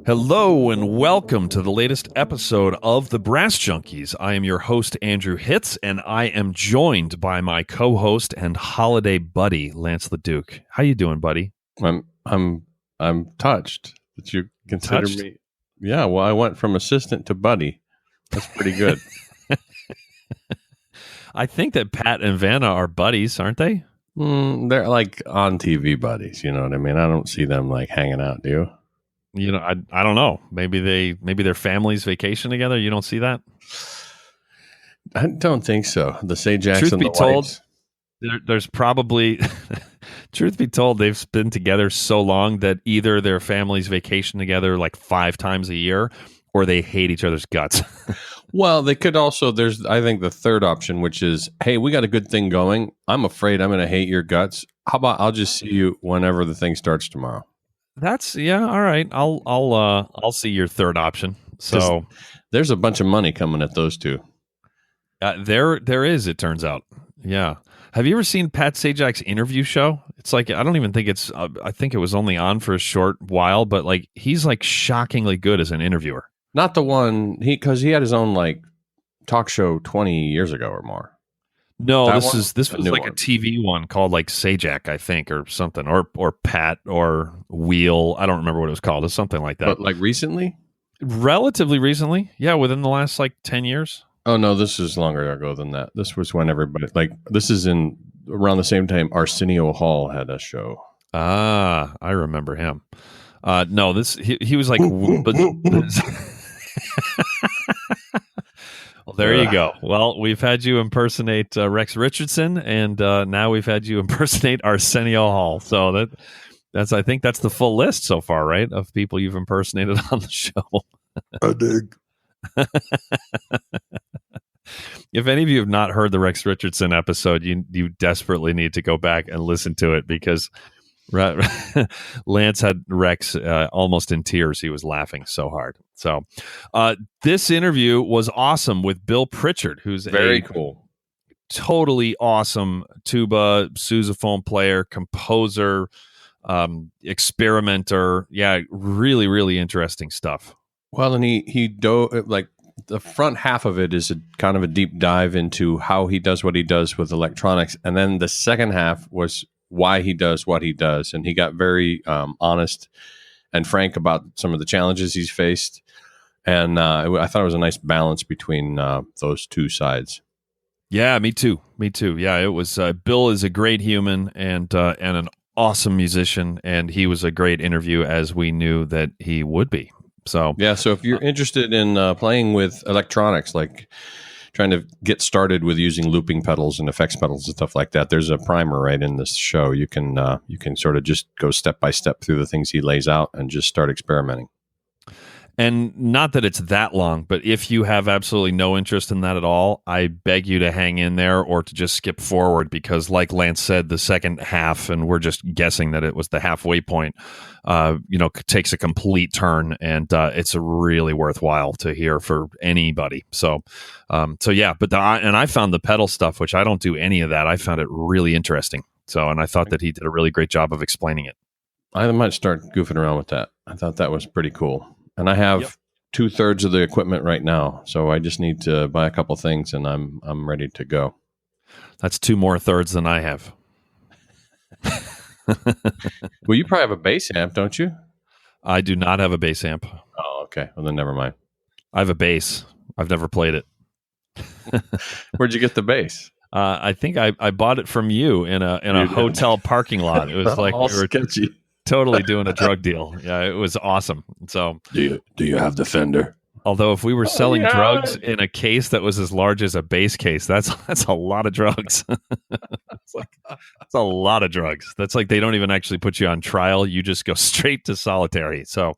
Hello and welcome to the latest episode of the Brass Junkies. I am your host, Andrew Hitz, and I am joined by my co-host and holiday buddy, Lance LaDuke. How you doing, buddy? I'm touched that you consider Touched? me. Yeah, well, I went from assistant to buddy. That's pretty good. I think that Pat and Vanna are buddies, aren't they? They're like on TV buddies. You know what I mean? I don't see them like hanging out. Do you? You know, I don't know. Maybe their families vacation together. You don't see that? I don't think so. The Sajaks Truth and be the told, Whites. there's probably, truth be told, they've been together so long that either their families vacation together like 5 times a year, or they hate each other's guts. Well, they could also. There's, I think, the third option, which is, hey, we got a good thing going. I'm afraid I'm going to hate your guts. How about I'll just see you whenever the thing starts tomorrow? That's all right. I'll see your third option. So there's a bunch of money coming at those two. there is. It turns out. Yeah. Have you ever seen Pat Sajak's interview show? It's like I don't even think it's. I think it was only on for a short while, but like he's like shockingly good as an interviewer. Not the one because he had his own like talk show 20 years ago or more. No, That this was like one. a TV one called like Sajak, I think, or something, or Pat or Wheel. I don't remember what it was called. It's something like that. But like recently? Relatively recently, yeah, within the last like 10 years. Oh no, this is longer ago than that. This was when everybody like this is in around the same time Arsenio Hall had a show. Ah, I remember him. No, this he was like, Well, there you go. Well, we've had you impersonate Rex Richardson, and now we've had you impersonate Arsenio Hall. So that's I think that's the full list so far, right? Of people you've impersonated on the show. I dig. If any of you have not heard the Rex Richardson episode, you desperately need to go back and listen to it because Lance had Rex almost in tears. He was laughing so hard. So this interview was awesome with Bill Pritchard, who's Very cool. Totally awesome tuba, sousaphone player, composer, experimenter. Yeah, really, really interesting stuff. Well, and he like the front half of it is a kind of a deep dive into how he does what he does with electronics, and then the second half was why he does what he does, and he got very honest and frank about some of the challenges he's faced, and I thought it was a nice balance between those two sides. Yeah, me too. Yeah, it was. Bill is a great human and an awesome musician, and he was a great interview, as we knew that he would be. So yeah, so if you're interested in playing with electronics, like trying to get started with using looping pedals and effects pedals and stuff like that, there's a primer right in this show. You can sort of just go step by step through the things he lays out and just start experimenting. And not that it's that long, but if you have absolutely no interest in that at all, I beg you to hang in there or to just skip forward because, like Lance said, the second half, and we're just guessing that it was the halfway point, takes a complete turn, and it's really worthwhile to hear for anybody. So yeah, but I found the pedal stuff, which I don't do any of that. I found it really interesting. So, and I thought that he did a really great job of explaining it. I might start goofing around with that. I thought that was pretty cool. And I have 2/3 of the equipment right now, so I just need to buy a couple things, and I'm ready to go. That's 2 more thirds than I have. Well, you probably have a bass amp, don't you? I do not have a bass amp. Oh, okay. Well, then never mind. I have a bass. I've never played it. Where'd you get the bass? I think I bought it from you in a hotel parking lot. It was like all we were sketchy. Totally doing a drug deal. Yeah, it was awesome. So, do you have the Fender? Although if we were selling drugs in a case that was as large as a bass case, that's a lot of drugs. That's a lot of drugs. That's like they don't even actually put you on trial. You just go straight to solitary. So,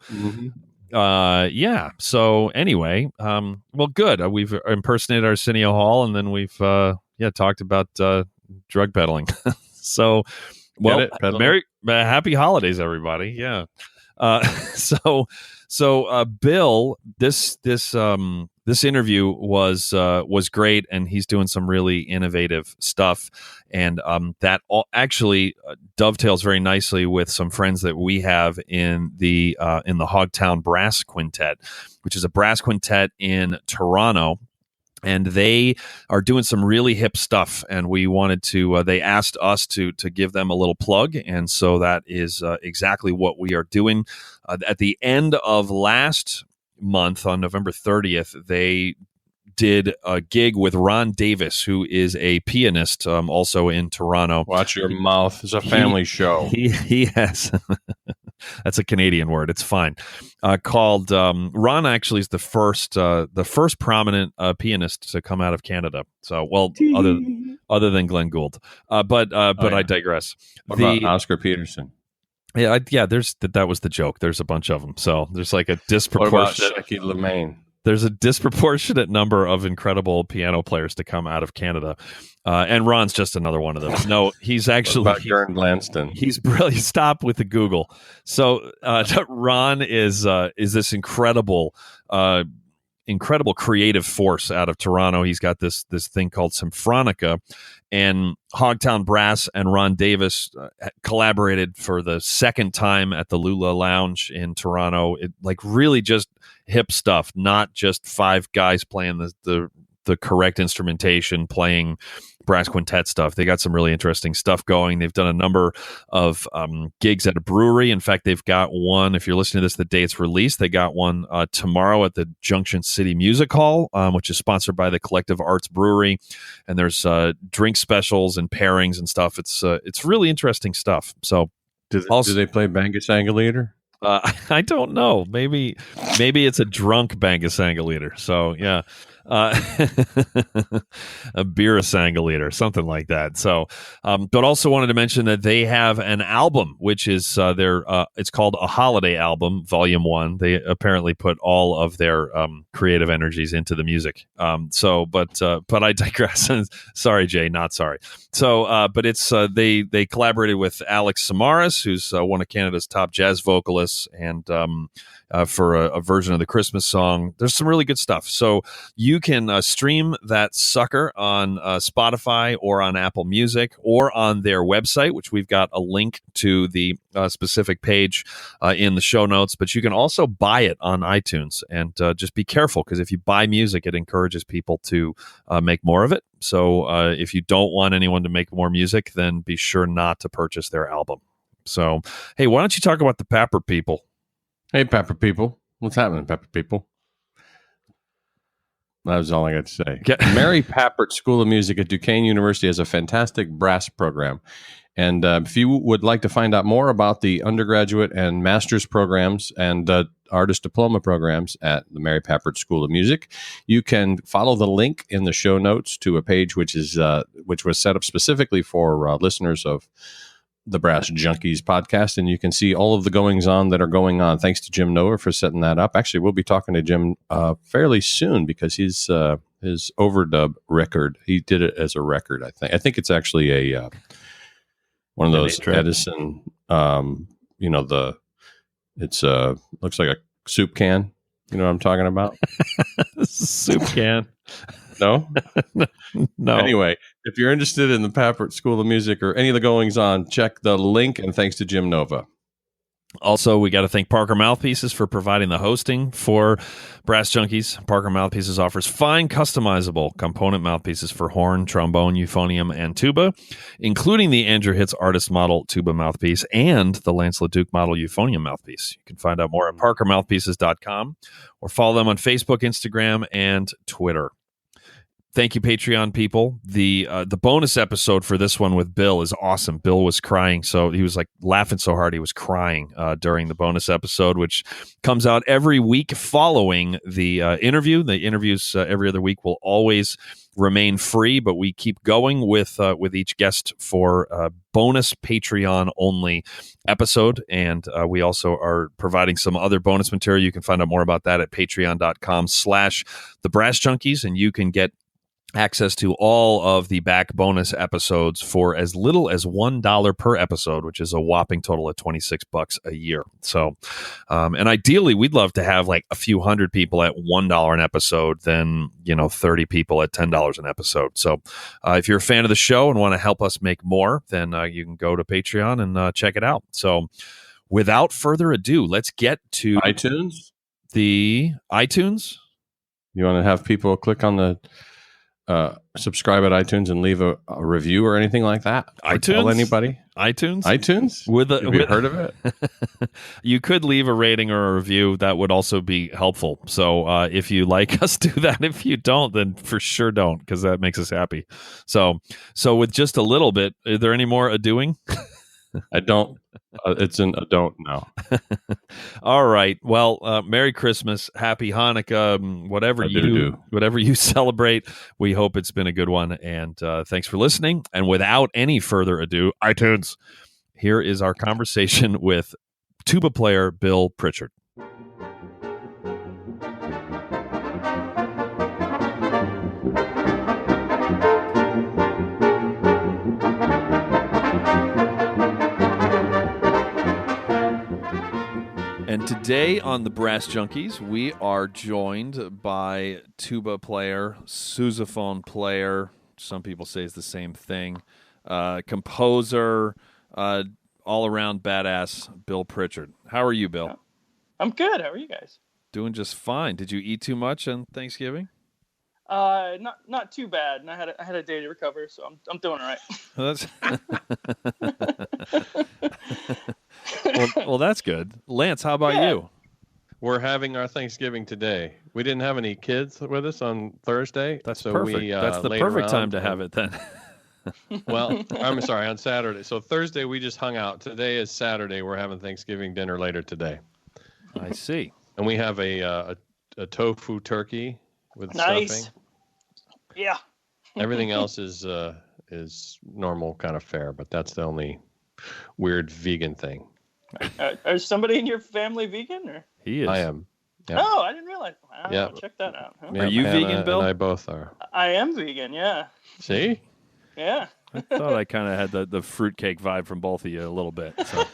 yeah. So anyway, well, good. We've impersonated Arsenio Hall, and then we've talked about drug peddling. So, well, happy holidays, everybody. Yeah. So Bill, this this interview was great, and he's doing some really innovative stuff, and that all actually dovetails very nicely with some friends that we have in the Hogtown Brass Quintet, which is a brass quintet in Toronto. And they are doing some really hip stuff, and we wanted to. They asked us to give them a little plug, and so that is exactly what we are doing. At the end of last month, on November 30th, they did a gig with Ron Davis, who is a pianist, also in Toronto. Watch your mouth. It's a family show. He has. That's a Canadian word. It's fine. Called Ron. Actually, is the first prominent pianist to come out of Canada. So, well, other than Glenn Gould. But I digress. What about Oscar Peterson? Yeah. That was the joke. There's a bunch of them. So there's like a disproportionate. What about Shecky LeMaine? There's a disproportionate number of incredible piano players to come out of Canada, and Ron's just another one of them. No, he's actually what about Gern Lanston. He's brilliant. Stop with the Google. So Ron is this incredible creative force out of Toronto. He's got this thing called Symphonica, and Hogtown Brass and Ron Davis collaborated for the second time at the Lula Lounge in Toronto. It like really just hip stuff, not just five guys playing the correct instrumentation, playing brass quintet stuff. They got some really interesting stuff going. They've done a number of gigs at a brewery. In fact, they've got one, if you're listening to this the day it's released, they got one tomorrow at the Junction City Music Hall, which is sponsored by the Collective Arts Brewery. And there's drink specials and pairings and stuff. It's really interesting stuff. So do they play Bangus Angulator? I don't know. Maybe it's a drunk Bangus Angulator. So yeah. A beer Sangaleader, something like that. So, but also wanted to mention that they have an album, which is it's called A Holiday Album, Volume 1. They apparently put all of their creative energies into the music. But I digress. Sorry, Jay, not sorry. So, but it's they collaborated with Alex Samaras, who's one of Canada's top jazz vocalists, and for a version of the Christmas song. There's some really good stuff. So you can stream that sucker on Spotify or on Apple Music or on their website, which we've got a link to the specific page in the show notes. But you can also buy it on iTunes. And just be careful, because if you buy music, it encourages people to make more of it. So if you don't want anyone to make more music, then be sure not to purchase their album. So, hey, why don't you talk about the Papper people? Hey, Pepper people. What's happening, Pepper people? That was all I got to say. Mary Papert School of Music at Duquesne University has a fantastic brass program. And if you would like to find out more about the undergraduate and master's programs and artist diploma programs at the Mary Papert School of Music, you can follow the link in the show notes to a page which was set up specifically for listeners of the Brass Junkies podcast, and you can see all of the goings on that are going on. Thanks to Jim Noah for setting that up. Actually, we'll be talking to Jim fairly soon, because his overdub record, he did it as a record. I think it's actually a one of those Edison. It's looks like a soup can. You know what I'm talking about? Soup can. No? No. Anyway, if you're interested in the Papert School of Music or any of the goings on, check the link, and thanks to Jim Nova. Also, we got to thank Parker Mouthpieces for providing the hosting for Brass Junkies. Parker Mouthpieces offers fine, customizable component mouthpieces for horn, trombone, euphonium, and tuba, including the Andrew Hitz Artist Model tuba mouthpiece and the Lance LaDuke Model euphonium mouthpiece. You can find out more at parkermouthpieces.com or follow them on Facebook, Instagram, and Twitter. Thank you, Patreon people. The bonus episode for this one with Bill is awesome. Bill was crying, so he was like laughing so hard he was crying during the bonus episode, which comes out every week following the interview. The interviews every other week will always remain free, but we keep going with each guest for a bonus Patreon only episode, and we also are providing some other bonus material. You can find out more about that at patreon.com/thebrassjunkies, and you can get access to all of the back bonus episodes for as little as $1 per episode, which is a whopping total of $26 a year. So, and ideally, we'd love to have like a few hundred people at $1 an episode, then 30 people at $10 an episode. So, if you're a fan of the show and want to help us make more, then you can go to Patreon and check it out. So, without further ado, let's get to iTunes. The iTunes. You want to have people click on the subscribe at iTunes and leave a review or anything like that? Or iTunes? Tell anybody? iTunes? Have you heard of it? You could leave a rating or a review. That would also be helpful. So if you like us, do that. If you don't, then for sure don't, because that makes us happy. So with just a little bit, is there any more doing? I don't. It's an I don't know. All right. Well, Merry Christmas, Happy Hanukkah, whatever you celebrate. We hope it's been a good one, and thanks for listening. And without any further ado, iTunes. Here is our conversation with tuba player Bill Pritchard. And today on the Brass Junkies, we are joined by tuba player, sousaphone player, some people say it's the same thing, composer, all-around badass, Bill Pritchard. How are you, Bill? I'm good. How are you guys? Doing just fine. Did you eat too much on Thanksgiving? Not too bad. And I had a day to recover, so I'm doing all right. Well, that's good. Lance, how about you? We're having our Thanksgiving today. We didn't have any kids with us on Thursday. That's perfect. That's the perfect time to have it then. Well, I'm sorry, on Saturday. So Thursday we just hung out. Today is Saturday. We're having Thanksgiving dinner later today. I see. And we have a tofu turkey with nice stuffing. Yeah. Everything else is normal kind of fare, but that's the only weird vegan thing. Is somebody in your family vegan? Or? He is. I am. Yeah. Oh, I didn't realize. Wow, yeah. Check that out. Huh? Are you vegan, Bill? And I both are. I am vegan, yeah. See? Yeah. I thought I kind of had the fruitcake vibe from both of you a little bit. So.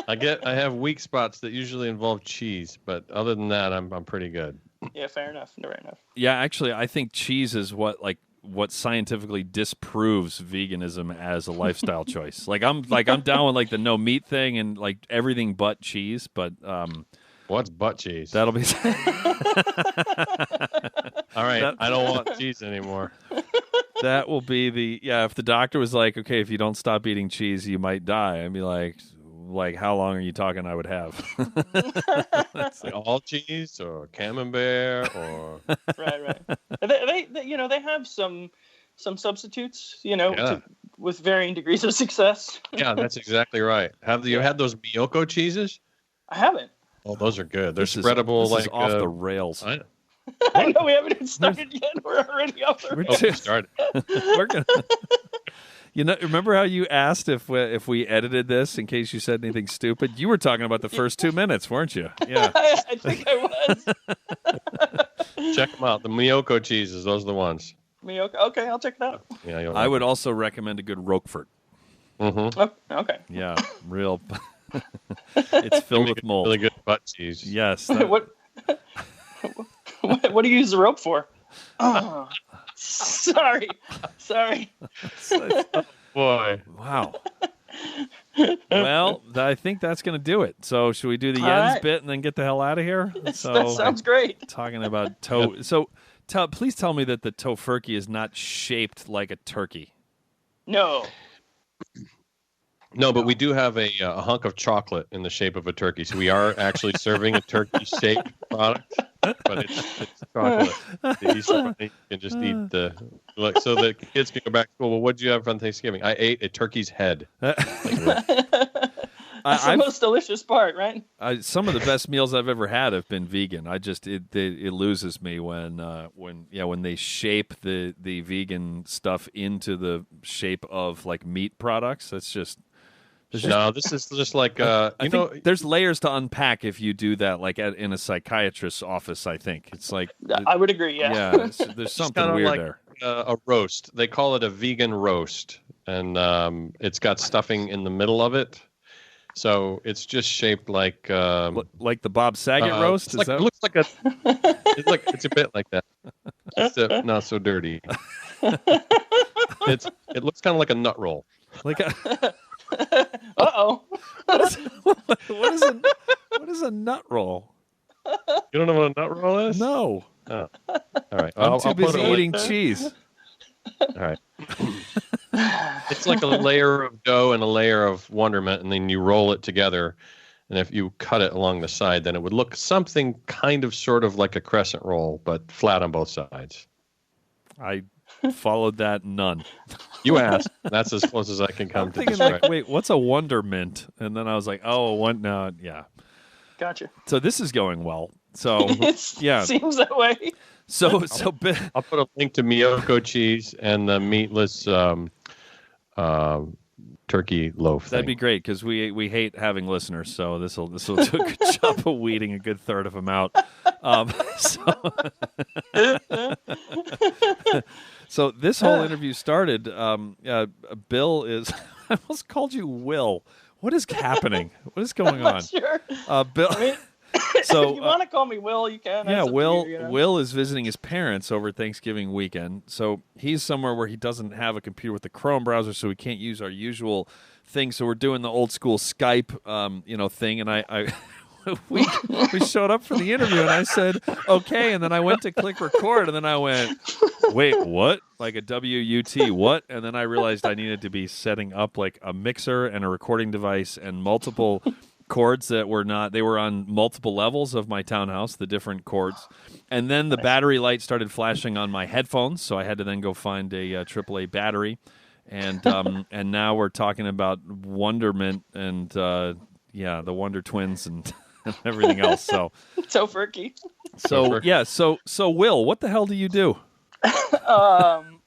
I have weak spots that usually involve cheese, but other than that, I'm pretty good. Yeah, fair enough. Yeah, actually, I think cheese is what scientifically disproves veganism as a lifestyle choice. I'm down with like the no meat thing and like everything but cheese, but what's butt cheese? That'll be all right. I don't want cheese anymore. That will be if the doctor was like, okay, if you don't stop eating cheese, you might die. I'd be like how long are you talking I would have? Like all cheese or camembert or right. They have some substitutes, with varying degrees of success. Yeah, that's exactly right. Have you had those Miyoko cheeses? I haven't. Oh, those are good. They're spreadable. This is off the rails. I know we haven't even started yet. We're already off the rails. We started. We're gonna. Remember how you asked if we edited this in case you said anything stupid? You were talking about the first 2 minutes, weren't you? Yeah. I think I was. Check them out. The Miyoko cheeses, those are the ones. Miyoko? Okay, I'll check it out. Yeah, I would also recommend a good Roquefort. Mm-hmm. Oh, okay. Yeah, real. It's filled with mold. Really good butt cheese. Yes. What do you use the rope for? Oh. Sorry. Oh, boy. Wow. Well, I think that's going to do it. So should we do the Jens bit and then get the hell out of here? That sounds great. Talking about toe. So please tell me that the tofurkey is not shaped like a turkey. No. No, but we do have a hunk of chocolate in the shape of a turkey. So we are actually serving a turkey-shaped product, but it's chocolate. The Easter Bunny can just eat so the kids can go back to school. Well, what did you have on Thanksgiving? I ate a turkey's head. That's the most delicious part, right? Some of the best meals I've ever had have been vegan. It loses me when they shape the vegan stuff into the shape of like meat products. That's just No, this is just like I think there's layers to unpack if you do that, like in a psychiatrist's office. I think it's like I would agree. Yeah. Yeah, there's something weird like there. A roast. They call it a vegan roast, and it's got stuffing in the middle of it. So it's just shaped like the Bob Saget roast. It looks like it's a bit like that. It's not so dirty. It looks kind of like a nut roll. Like a. Uh-oh. What is a nut roll? You don't know what a nut roll is? No. Oh. All right. I'm too busy eating cheese. All right. It's like a layer of dough and a layer of Wonderment, and then you roll it together. And if you cut it along the side, then it would look something kind of sort of like a crescent roll, but flat on both sides. I followed that none. You asked. That's as close as I can come I'm to thinking describe. like, wait, what's a Wondermint? And then I was like, no, yeah. Gotcha. So this is going well. So yeah, seems that way. So I'll put a link to Miyoko cheese and the meatless turkey loaf. That'd be great because we hate having listeners. So this will do a good job of weeding a good third of them out. So this whole interview started. Bill is. I almost called you Will. What is happening? What is going on? Sure. Bill. I mean, so if you want to call me Will, you can. Yeah, That's up Will. to you, you know? Will is visiting his parents over Thanksgiving weekend. So he's somewhere where he doesn't have a computer with the Chrome browser, so we can't use our usual thing. So we're doing the old school Skype, thing. And I we showed up for the interview, and I said okay, and then I went to click record, and then I went, wait, what? Like a WUT, what? And then I realized I needed to be setting up like a mixer and a recording device and multiple cords that were not, they were on multiple levels of my townhouse, the different cords. And then the battery light started flashing on my headphones, so I had to then go find a AAA battery. And and now we're talking about Wonderment and the Wonder Twins and everything else. So Tofurkey. So Will, what the hell do you do?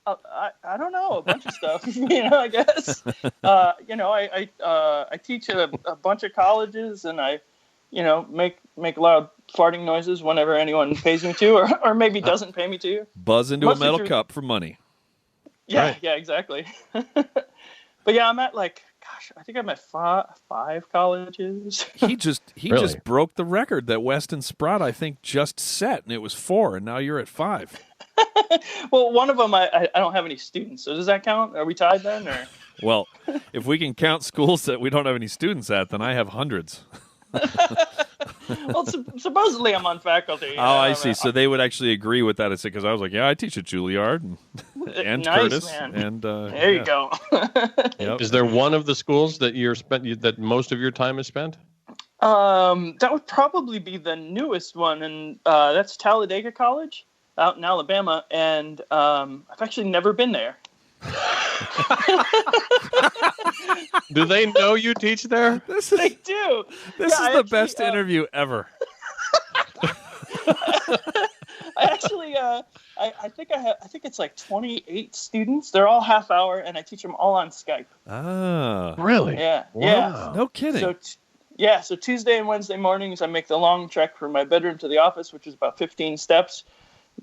I don't know, a bunch of stuff. I guess. I teach at a bunch of colleges, and I, make loud farting noises whenever anyone pays me to, or maybe doesn't pay me to. Buzz into a metal cup for money. Yeah, right. Yeah, exactly. But yeah, I'm at I think I'm at five colleges. He just broke the record that Weston Sprout, I think, just set, and it was 4, and now you're at 5. Well, one of them I don't have any students, so does that count? Are we tied then, or? Well, if we can count schools that we don't have any students at, then I have hundreds. Well, supposedly I'm on faculty. Oh, I see. So they would actually agree with that, because I was like, yeah, I teach at Juilliard and nice, Curtis, man. and there you go. Yep. Is there one of the schools that that most of your time is spent? That would probably be the newest one, and that's Talladega College out in Alabama, and I've actually never been there. Do they know you teach there? They do. This is the best interview ever. I actually, I think it's like 28 students. They're all half hour, and I teach them all on Skype. Ah, really? Yeah. Wow. Yeah. No kidding. So Tuesday and Wednesday mornings, I make the long trek from my bedroom to the office, which is about 15 steps.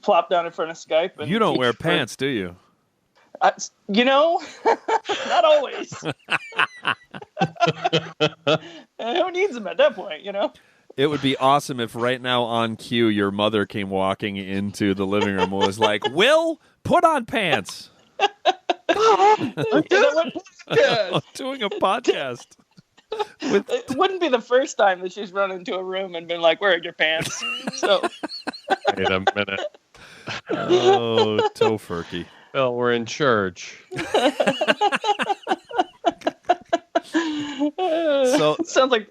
Plop down in front of Skype. And you don't wear pants, do you? Not always. Who needs them at that point, It would be awesome if right now on cue your mother came walking into the living room and was like, Will, put on pants. I'm doing a podcast. It wouldn't be the first time that she's run into a room and been like, where are your pants? So. Wait a minute. Oh, Tofurkey. Well, we're in church. So sounds like.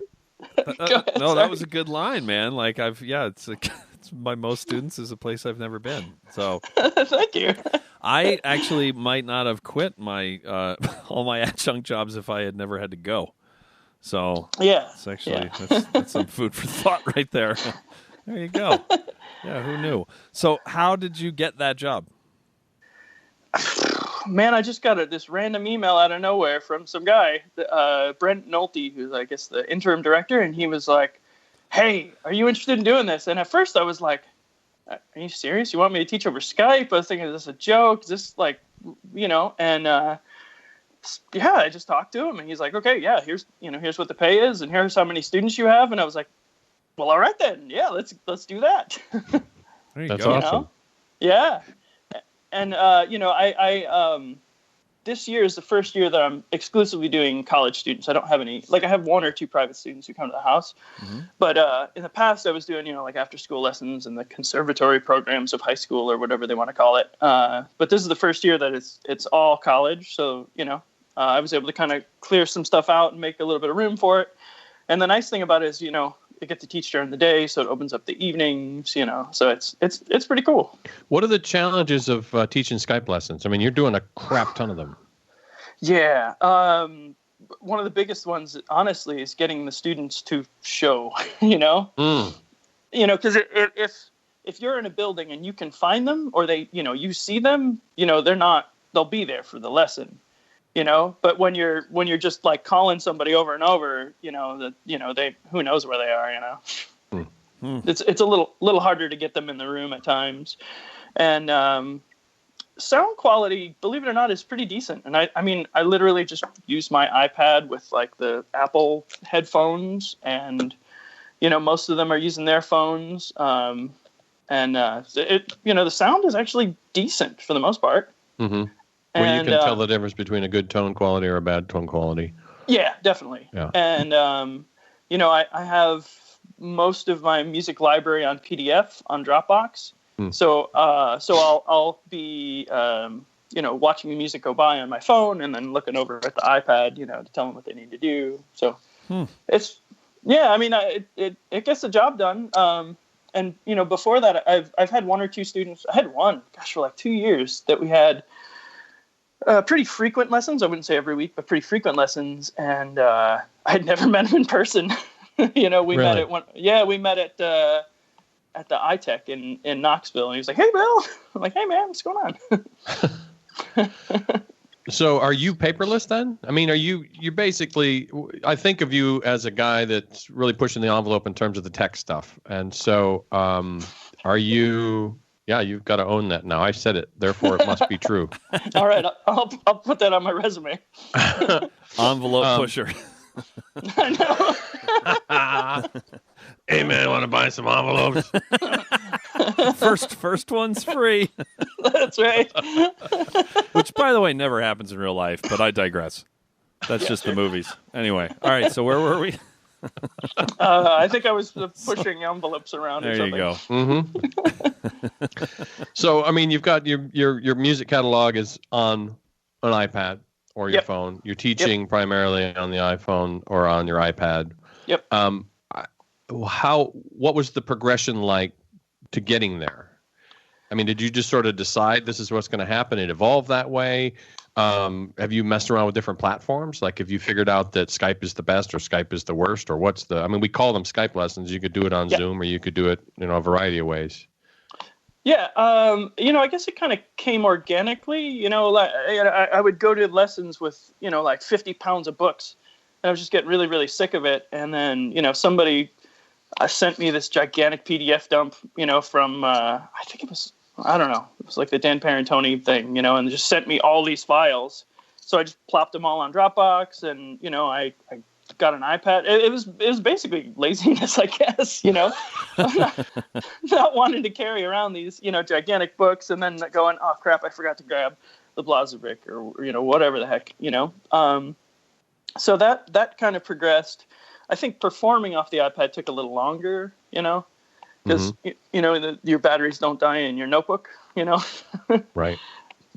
That was a good line, man. Like it's my most students is a place I've never been. So thank you. I actually might not have quit my all my adjunct jobs if I had never had to go. So yeah, it's actually that's some food for thought right there. There you go. Yeah, who knew? So how did you get that job? man, I just got this random email out of nowhere from some guy, Brent Nolte, who's, I guess, the interim director. And he was like, hey, are you interested in doing this? And at first I was like, are you serious? You want me to teach over Skype? I was thinking, is this a joke? Is this like, and yeah, I just talked to him and he's like, okay, yeah, here's what the pay is and here's how many students you have. And I was like, well, all right then. Yeah, let's do that. That's awesome. Yeah. And, I this year is the first year that I'm exclusively doing college students. I don't have any, I have one or two private students who come to the house. Mm-hmm. But in the past, I was doing, after school lessons and the conservatory programs of high school or whatever they want to call it. But this is the first year that it's all college. So, I was able to kind of clear some stuff out and make a little bit of room for it. And the nice thing about it is, I get to teach during the day, so it opens up the evenings, so it's pretty cool. What are the challenges of teaching Skype lessons? I mean, you're doing a crap ton of them. Yeah. One of the biggest ones, honestly, is getting the students to show, because if you're in a building and you can find them or they, you see them, they'll be there for the lesson. But when you're just like calling somebody over and over, they who knows where they are, It's a little harder to get them in the room at times. And sound quality, believe it or not, is pretty decent. And I literally just use my iPad with like the Apple headphones and most of them are using their phones. The sound is actually decent for the most part. Mm-hmm. Where you can tell the difference between a good tone quality or a bad tone quality. Yeah, definitely. Yeah. And, I have most of my music library on PDF on Dropbox. So I'll be, watching the music go by on my phone and then looking over at the iPad, to tell them what they need to do. So it gets the job done. And, before that, I've had one or two students. I had one, for like 2 years that we had pretty frequent lessons. I wouldn't say every week, but pretty frequent lessons. And I'd never met him in person. We met at one. Yeah, we met at the iTech in Knoxville, and he was like, "Hey, Bill." I'm like, "Hey, man, what's going on?" So, are you paperless then? I mean, you're basically? I think of you as a guy that's really pushing the envelope in terms of the tech stuff, and so are you? Yeah, you've got to own that now. I said it, therefore it must be true. All right, I'll put that on my resume. Envelope pusher. I know. Hey man, want to buy some envelopes? First one's free. That's right. Which, by the way, never happens in real life, but I digress. That's just the movies. Anyway, all right, so where were we? I think I was pushing envelopes around or something. There you go. Mm-hmm. So, I mean, you've got your music catalog is on an iPad or your phone. You're teaching primarily on the iPhone or on your iPad. Yep. What was the progression like to getting there? I mean, did you just sort of decide this is what's going to happen? It evolved that way? Have you messed around with different platforms? Like, have you figured out that Skype is the best or Skype is the worst, or we call them Skype lessons. You could do it on Zoom or you could do it, a variety of ways. Yeah. I guess it kind of came organically, I would go to lessons with, 50 pounds of books and I was just getting really, really sick of it. And then, somebody sent me this gigantic PDF dump, from, I think it was, I don't know. It was like the Dan Parentoni thing, and just sent me all these files. So I just plopped them all on Dropbox and, I got an iPad. It was basically laziness, I guess, not wanting to carry around these, gigantic books and then going, oh crap, I forgot to grab the Blazovic or, whatever the heck, So that kind of progressed. I think performing off the iPad took a little longer, because your batteries don't die in your notebook, Right.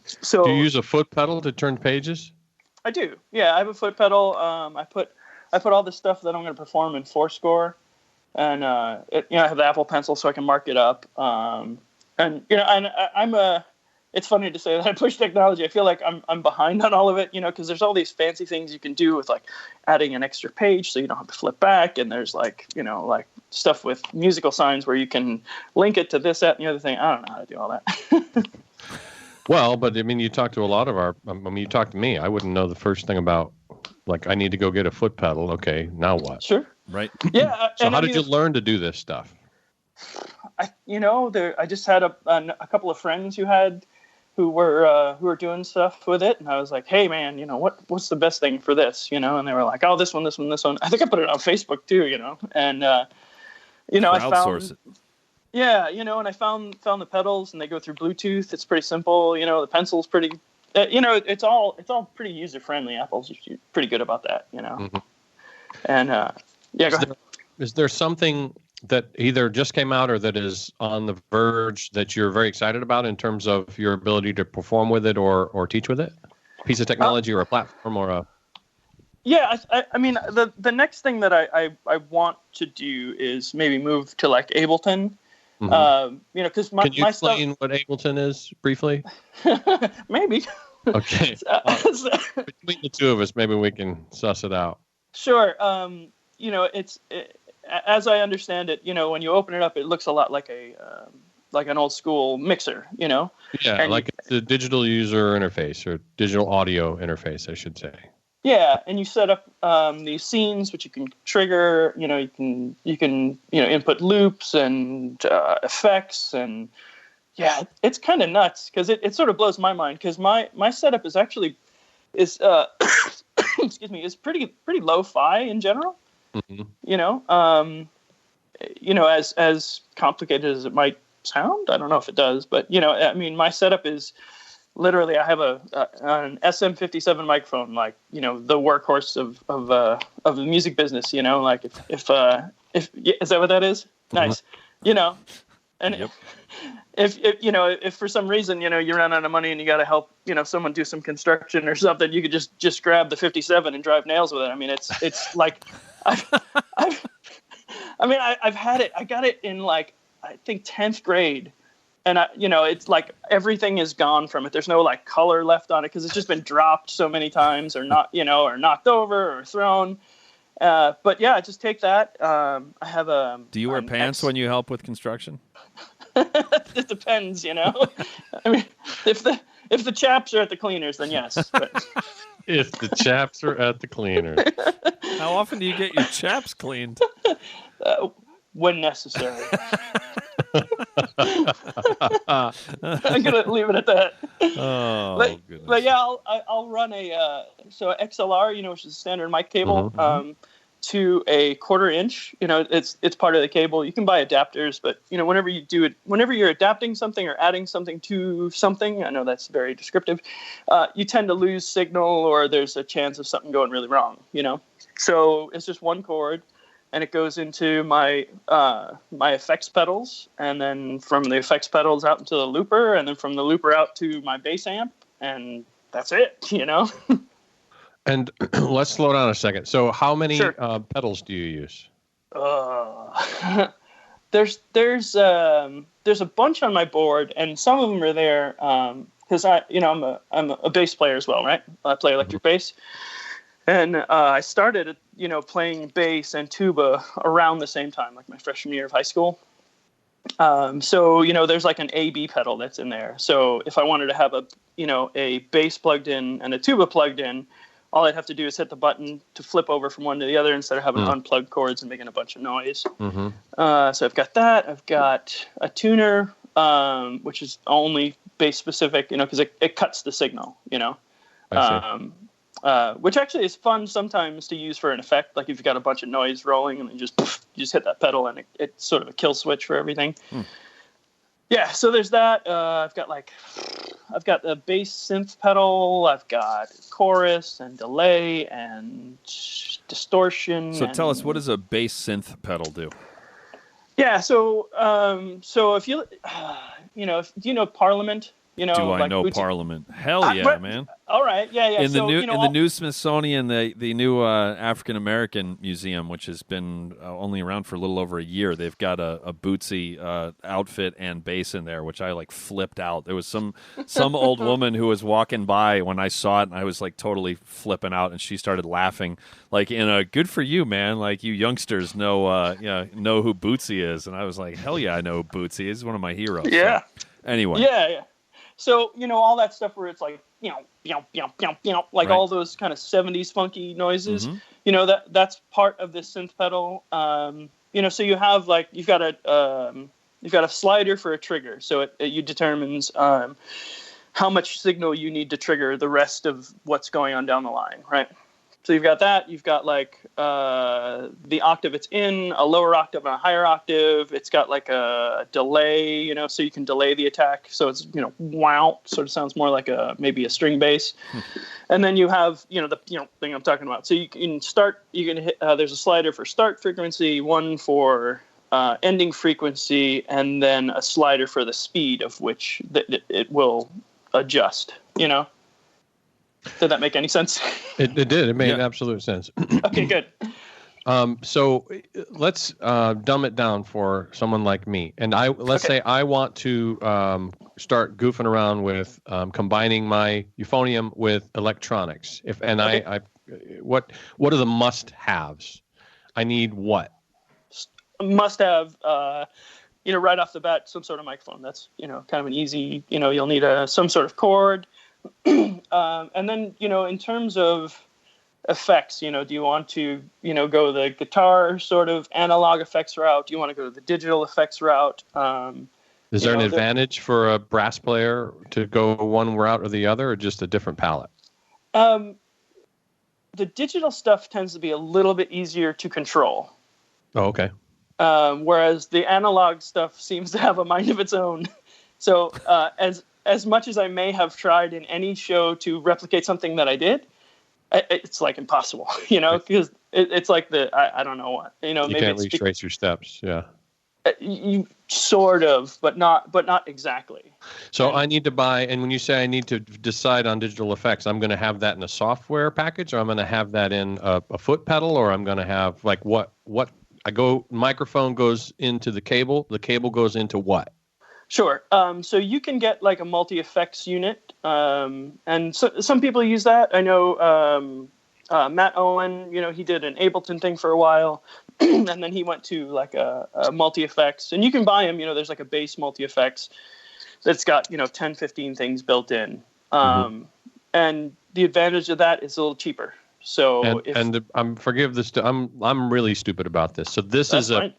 So do you use a foot pedal to turn pages? I do. Yeah, I have a foot pedal. I put all the stuff that I'm going to perform in Fourscore, and I have the Apple Pencil so I can mark it up. It's funny to say that I push technology. I feel like I'm behind on all of it, because there's all these fancy things you can do with like adding an extra page so you don't have to flip back. And there's like stuff with musical signs where you can link it to this, that, and the other thing. I don't know how to do all that. Well, but I mean, you talk to a lot of you talk to me. I wouldn't know the first thing about, like, I need to go get a foot pedal. Okay, now what? Sure. Right. Yeah. So how did you learn to do this stuff? I just had a couple of friends who were doing stuff with it, and I was like, hey man, what's the best thing for this, and they were like, oh, this one. I think I put it on Facebook too, and I found it. Yeah, and I found the pedals, and they go through Bluetooth. It's pretty simple. The pencil's pretty. It's all pretty user friendly. Apple's pretty good about that. Mm-hmm. And go ahead. Is there something that either just came out or that is on the verge that you're very excited about in terms of your ability to perform with it or teach with it? A piece of technology or a platform or a... Yeah, I mean, the next thing that I want to do is maybe move to like Ableton. Mm-hmm. Because Can you explain what Ableton is briefly? Maybe. Okay. Between the two of us, maybe we can suss it out. Sure. As I understand it, when you open it up, it looks a lot like like an old school mixer, Yeah, and like it's a digital user interface or digital audio interface, I should say. Yeah, and you set up these scenes, which you can trigger. You can input loops and effects, and yeah, it's kind of nuts because it sort of blows my mind because my setup is excuse me, is pretty lo-fi in general. Mm-hmm. As complicated as it might sound, I don't know if it does, but I mean, my setup is literally I have an SM57 microphone, like the workhorse of the music business. Like if is that what that is? Nice, and yep. If for some reason you run out of money and you got to help someone do some construction or something, you could just grab the 57 and drive nails with it. I mean, it's like I've had it. I got it in like I think 10th grade, and it's like everything is gone from it. There's no like color left on it because it's just been dropped so many times, or not, or knocked over or thrown. But yeah, just take that. I have a. Do you wear pants when you help with construction? It depends, I mean, if the chaps are at the cleaners, then yes. But. If the chaps are at the cleaners. How often do you get your chaps cleaned? When necessary. I'm gonna leave it at that. Oh, goodness. But yeah, I'll run a XLR, which is a standard mic cable, Mm-hmm. To a 1/4 inch. It's part of the cable. You can buy adapters, but whenever you do it, whenever you're adapting something or adding something to something, I know that's very descriptive. You tend to lose signal, or there's a chance of something going really wrong. So it's just one cord. And it goes into my effects pedals, and then from the effects pedals out into the looper, and then from the looper out to my bass amp, and that's it, And let's slow down a second. So how many Sure. pedals do you use? There's a bunch on my board, and some of them are there because I'm a bass player as well, right? I play electric bass. And I started, playing bass and tuba around the same time, like my freshman year of high school. So there's like an A/B pedal that's in there. So if I wanted to have a bass plugged in and a tuba plugged in, all I'd have to do is hit the button to flip over from one to the other instead of having unplugged cords and making a bunch of noise. Mm-hmm. So I've got that. I've got a tuner, which is only bass specific, because it cuts the signal, I see. Which actually is fun sometimes to use for an effect. Like if you've got a bunch of noise rolling and then you just hit that pedal and it's sort of a kill switch for everything. Yeah, so there's that. I've got the bass synth pedal. I've got chorus and delay and distortion. So tell us, what does a bass synth pedal do? Yeah, so if you do you know Parliament? Do I know Houchin? Parliament? Hell yeah, man! All right, yeah. In the new Smithsonian, the new African American Museum, which has been only around for a little over a year, they've got a Bootsy outfit and bass in there, which I like flipped out. There was some old woman who was walking by when I saw it, and I was like totally flipping out, and she started laughing, like in a "good for you, man!" Like you youngsters know who Bootsy is, and I was like, hell yeah, I know who Bootsy is. He's one of my heroes. Yeah. So, anyway. Yeah. So, all that stuff where it's like, like all those kind of 70s funky noises, that's part of this synth pedal. So you have like, you've got a slider for a trigger. So it determines how much signal you need to trigger the rest of what's going on down the line, right? So you've got that. You've got like the octave it's in, a lower octave and a higher octave. It's got like a delay, so you can delay the attack. So it's wow, sort of sounds more like maybe a string bass. And then you have the thing I'm talking about. So you can start. You can hit. There's a slider for start frequency, one for ending frequency, and then a slider for the speed of which it will adjust. Did that make any sense? It did. It made absolute sense. Okay, good. So let's dumb it down for someone like me. And let's say I want to start goofing around with combining my euphonium with electronics. What are the must-haves? I need what? Must have, right off the bat, some sort of microphone. That's kind of an easy. You'll need some sort of cord. And then, in terms of effects, do you want to, go the guitar sort of analog effects route? Do you want to go the digital effects route? Is there an advantage for a brass player to go one route or the other, or just a different palette? The digital stuff tends to be a little bit easier to control. Oh, okay. Whereas the analog stuff seems to have a mind of its own. So as much as I may have tried in any show to replicate something that I did, it's like impossible, because it's like I don't know what, you maybe can't retrace your steps. Yeah. You sort of, but not exactly. So I need to buy, and when you say I need to decide on digital effects, I'm going to have that in a software package, or I'm going to have that in a foot pedal, or I'm going to have like what microphone goes into the cable goes into what? Sure. So you can get like a multi-effects unit, and so some people use that. I know Matt Owen, he did an Ableton thing for a while, and then he went to like a multi-effects. And you can buy them, there's like a base multi-effects that's got, 10, 15 things built in. And the advantage of that is a little cheaper. So forgive this. I'm really stupid about this. So this is a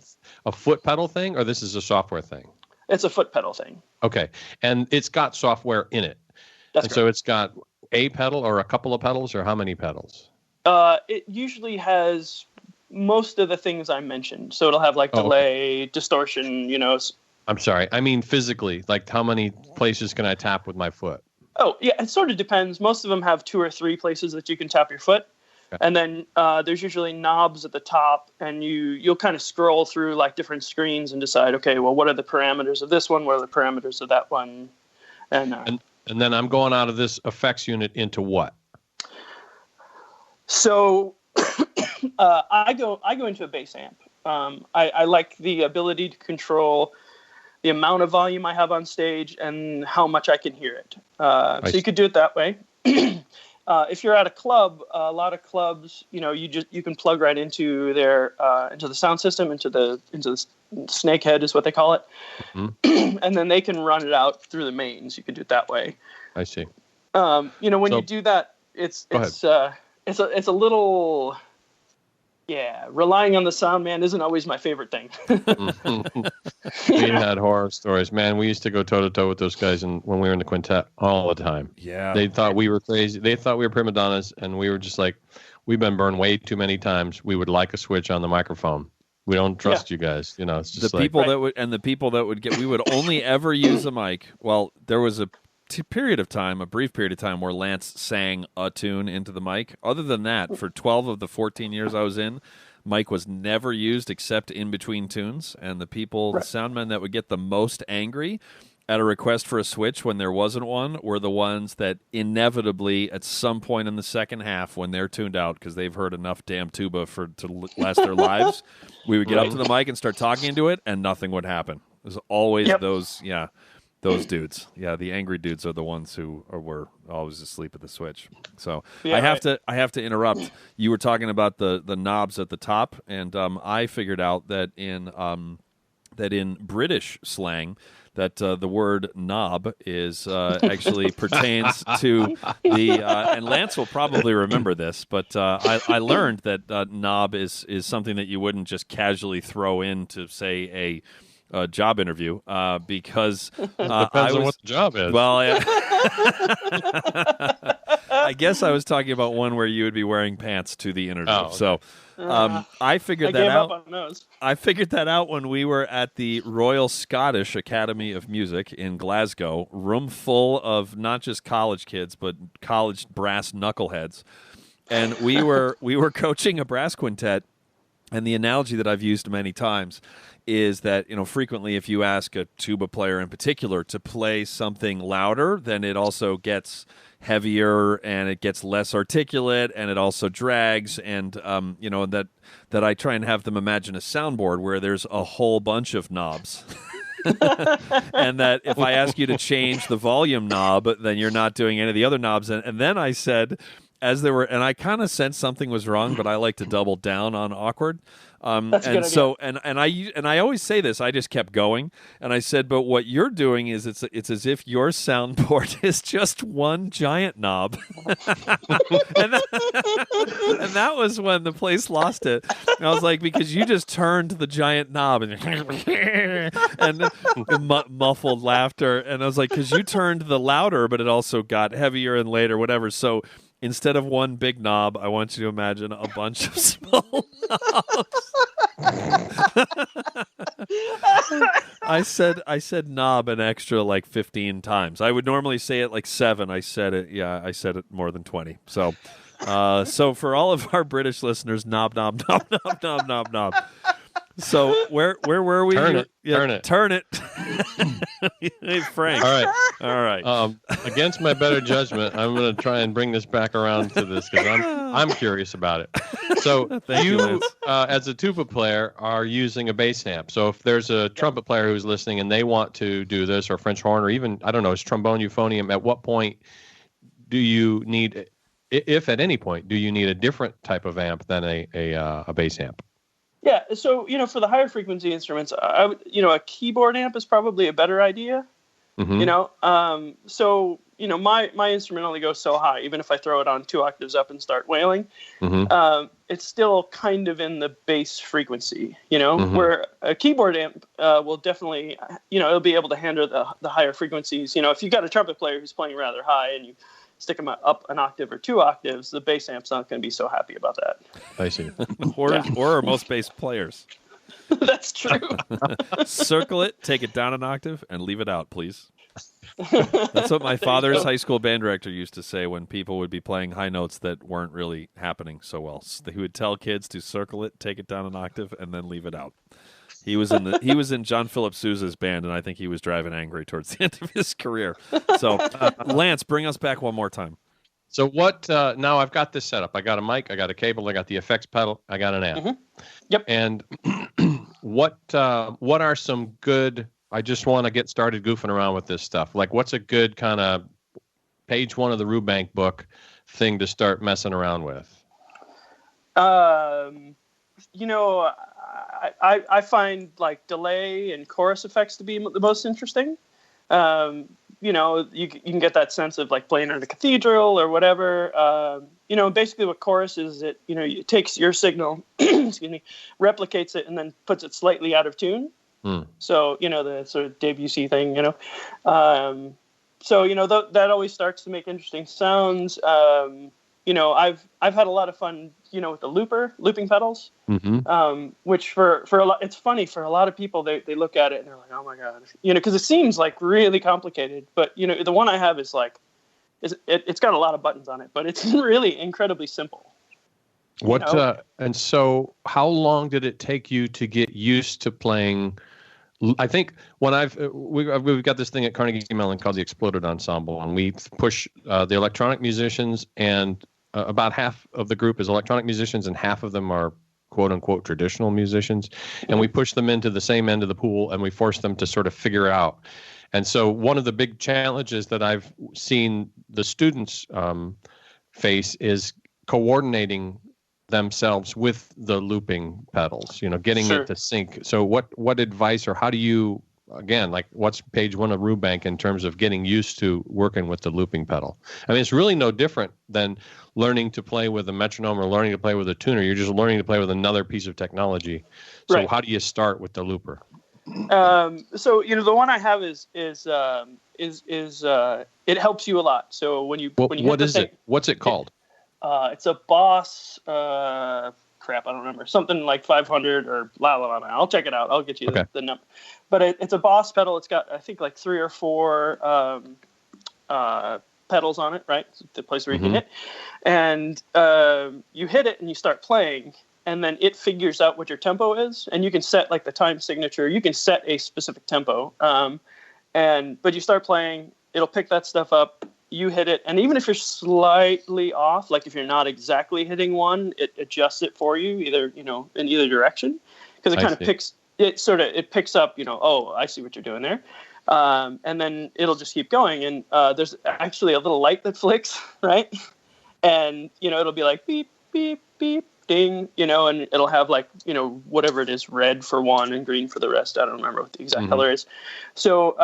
foot pedal thing, or this is a software thing? It's a foot pedal thing. Okay. And it's got software in it. That's correct. So it's got a pedal or a couple of pedals, or how many pedals? It usually has most of the things I mentioned. So it'll have like delay, distortion, I'm sorry. I mean physically, like how many places can I tap with my foot? Oh, yeah. It sort of depends. Most of them have 2 or 3 places that you can tap your foot. And then there's usually knobs at the top, and you'll kind of scroll through like different screens and decide, okay, well, what are the parameters of this one? What are the parameters of that one? And then I'm going out of this effects unit into what? So I go into a bass amp. I like the ability to control the amount of volume I have on stage and how much I can hear it. So you could do it that way. If you're at a club, a lot of clubs, you can plug right into into the sound system, into the snakehead is what they call it, and then they can run it out through the mains. You can do it that way. I see. When you do that, it's a little. Yeah, relying on the sound man isn't always my favorite thing. We had horror stories, man. We used to go toe to toe with those guys, when we were in the quintet all the time. Yeah, they thought we were crazy. They thought we were prima donnas, and we were just like, we've been burned way too many times. We would like a switch on the microphone. We don't trust you guys. It's just the people that would get. We would only ever use a mic. Well, there was a brief period of time, where Lance sang a tune into the mic. Other than that, for 12 of the 14 years I was in, mic was never used except in between tunes. And the soundmen that would get the most angry at a request for a switch when there wasn't one were the ones that inevitably, at some point in the second half, when they're tuned out because they've heard enough damn tuba to last their lives, we would get up to the mic and start talking into it, and nothing would happen. It was always those dudes. Yeah, the angry dudes are the ones who were always asleep at the switch. So I have to interrupt. You were talking about the knobs at the top, and I figured out that in that in British slang, that the word knob is actually pertains to the and Lance will probably remember this, but I learned that knob is something that you wouldn't just casually throw in to say a job interview because Depends on what the job is. Well, I guess I was talking about one where you would be wearing pants to the interview. Oh, okay. So I figured that gave out. up on those. I figured that out when we were at the Royal Scottish Academy of Music in Glasgow, room full of not just college kids but college brass knuckleheads, and we were coaching a brass quintet. And the analogy that I've used many times is that, frequently if you ask a tuba player in particular to play something louder, then it also gets heavier and it gets less articulate and it also drags. And, that I try and have them imagine a soundboard where there's a whole bunch of knobs. And that if I ask you to change the volume knob, then you're not doing any of the other knobs. And then I said, and I kind of sensed something was wrong, but I like to double down on awkward. That's a and good so, and I always say this. I just kept going, and I said, "But what you're doing is it's as if your soundboard is just one giant knob." and that was when the place lost it. And I was like, because you just turned the giant knob and muffled laughter, and I was like, because you turned the louder, but it also got heavier and later, whatever. So. Instead of one big knob, I want you to imagine a bunch of small knobs. I said knob an extra like 15 times. I would normally say it like 7. I said it more than 20. So for all of our British listeners, knob, knob, knob, knob, knob, knob, knob. So where were we? Turn it. Hey, Frank. All right. Against my better judgment, I'm going to try and bring this back around to this because I'm curious about it. So you, as a tuba player, are using a bass amp. So if there's a trumpet player who's listening and they want to do this, or French horn, or even is trombone, euphonium, at what point do you need, if at any point, do you need a different type of amp than a bass amp? Yeah, so for the higher frequency instruments, a keyboard amp is probably a better idea. Mm-hmm. So my instrument only goes so high. Even if I throw it on 2 octaves up and start wailing, it's still kind of in the bass frequency. Where a keyboard amp will definitely, it'll be able to handle the higher frequencies. If you've got a trumpet player who's playing rather high and you stick them up an octave or 2 octaves, the bass amp's not going to be so happy about that. I see. or most bass players. That's true. Circle it, take it down an octave, and leave it out, please. That's what my father's high school band director used to say when people would be playing high notes that weren't really happening so well. So he would tell kids to circle it, take it down an octave, and then leave it out. He was in John Philip Sousa's band, and I think he was driving angry towards the end of his career. So, Lance, bring us back one more time. So what? Now I've got this set up. I got a mic, I got a cable, I got the effects pedal, I got an amp. Mm-hmm. Yep. And what are some good? I just want to get started goofing around with this stuff. Like, what's a good kind of page 1 of the Rubank book thing to start messing around with? I find like delay and chorus effects to be the most interesting. You can get that sense of like playing in a cathedral or whatever. Basically what chorus is, it takes your signal, excuse me, replicates it and then puts it slightly out of tune. So, the sort of Debussy thing, that always starts to make interesting sounds. I've had a lot of fun, with the looping pedals, which for a lot, it's funny for a lot of people, they look at it and they're like, oh my God, because it seems like really complicated, but the one I have is like, it's got a lot of buttons on it, but it's really incredibly simple. And so how long did it take you to get used to playing? I think when we've got this thing at Carnegie Mellon called the Exploded Ensemble, and we push the electronic musicians, and about half of the group is electronic musicians, and half of them are quote unquote traditional musicians, and we push them into the same end of the pool, and we force them to sort of figure out. And so one of the big challenges that I've seen the students face is coordinating themselves with the looping pedals, getting Sure. it to sync. So what advice, or how do you, again, like what's page 1 of Rubank in terms of getting used to working with the looping pedal? I mean, it's really no different than learning to play with a metronome or learning to play with a tuner. You're just learning to play with another piece of technology. So Right. how do you start with the looper? So the one I have is it helps you a lot. So when you What is it? What's it called? It's a Boss. Crap, I don't remember. Something like 500 or la la la. I'll check it out. I'll get you the number. But it's a Boss pedal. It's got I think like 3 or 4 pedals on it. Right, it's the place where you can hit, and you hit it and you start playing. And then it figures out what your tempo is, and you can set like the time signature. You can set a specific tempo, but you start playing, it'll pick that stuff up. You hit it, and even if you're slightly off, like if you're not exactly hitting one, it adjusts it for you, either in either direction, because it kind of picks up. Oh, I see what you're doing there, and then it'll just keep going. And there's actually a little light that flicks, right, and it'll be like beep beep beep. Ding, and it'll have like, whatever it is, red for one and green for the rest. I don't remember what the exact color is. So,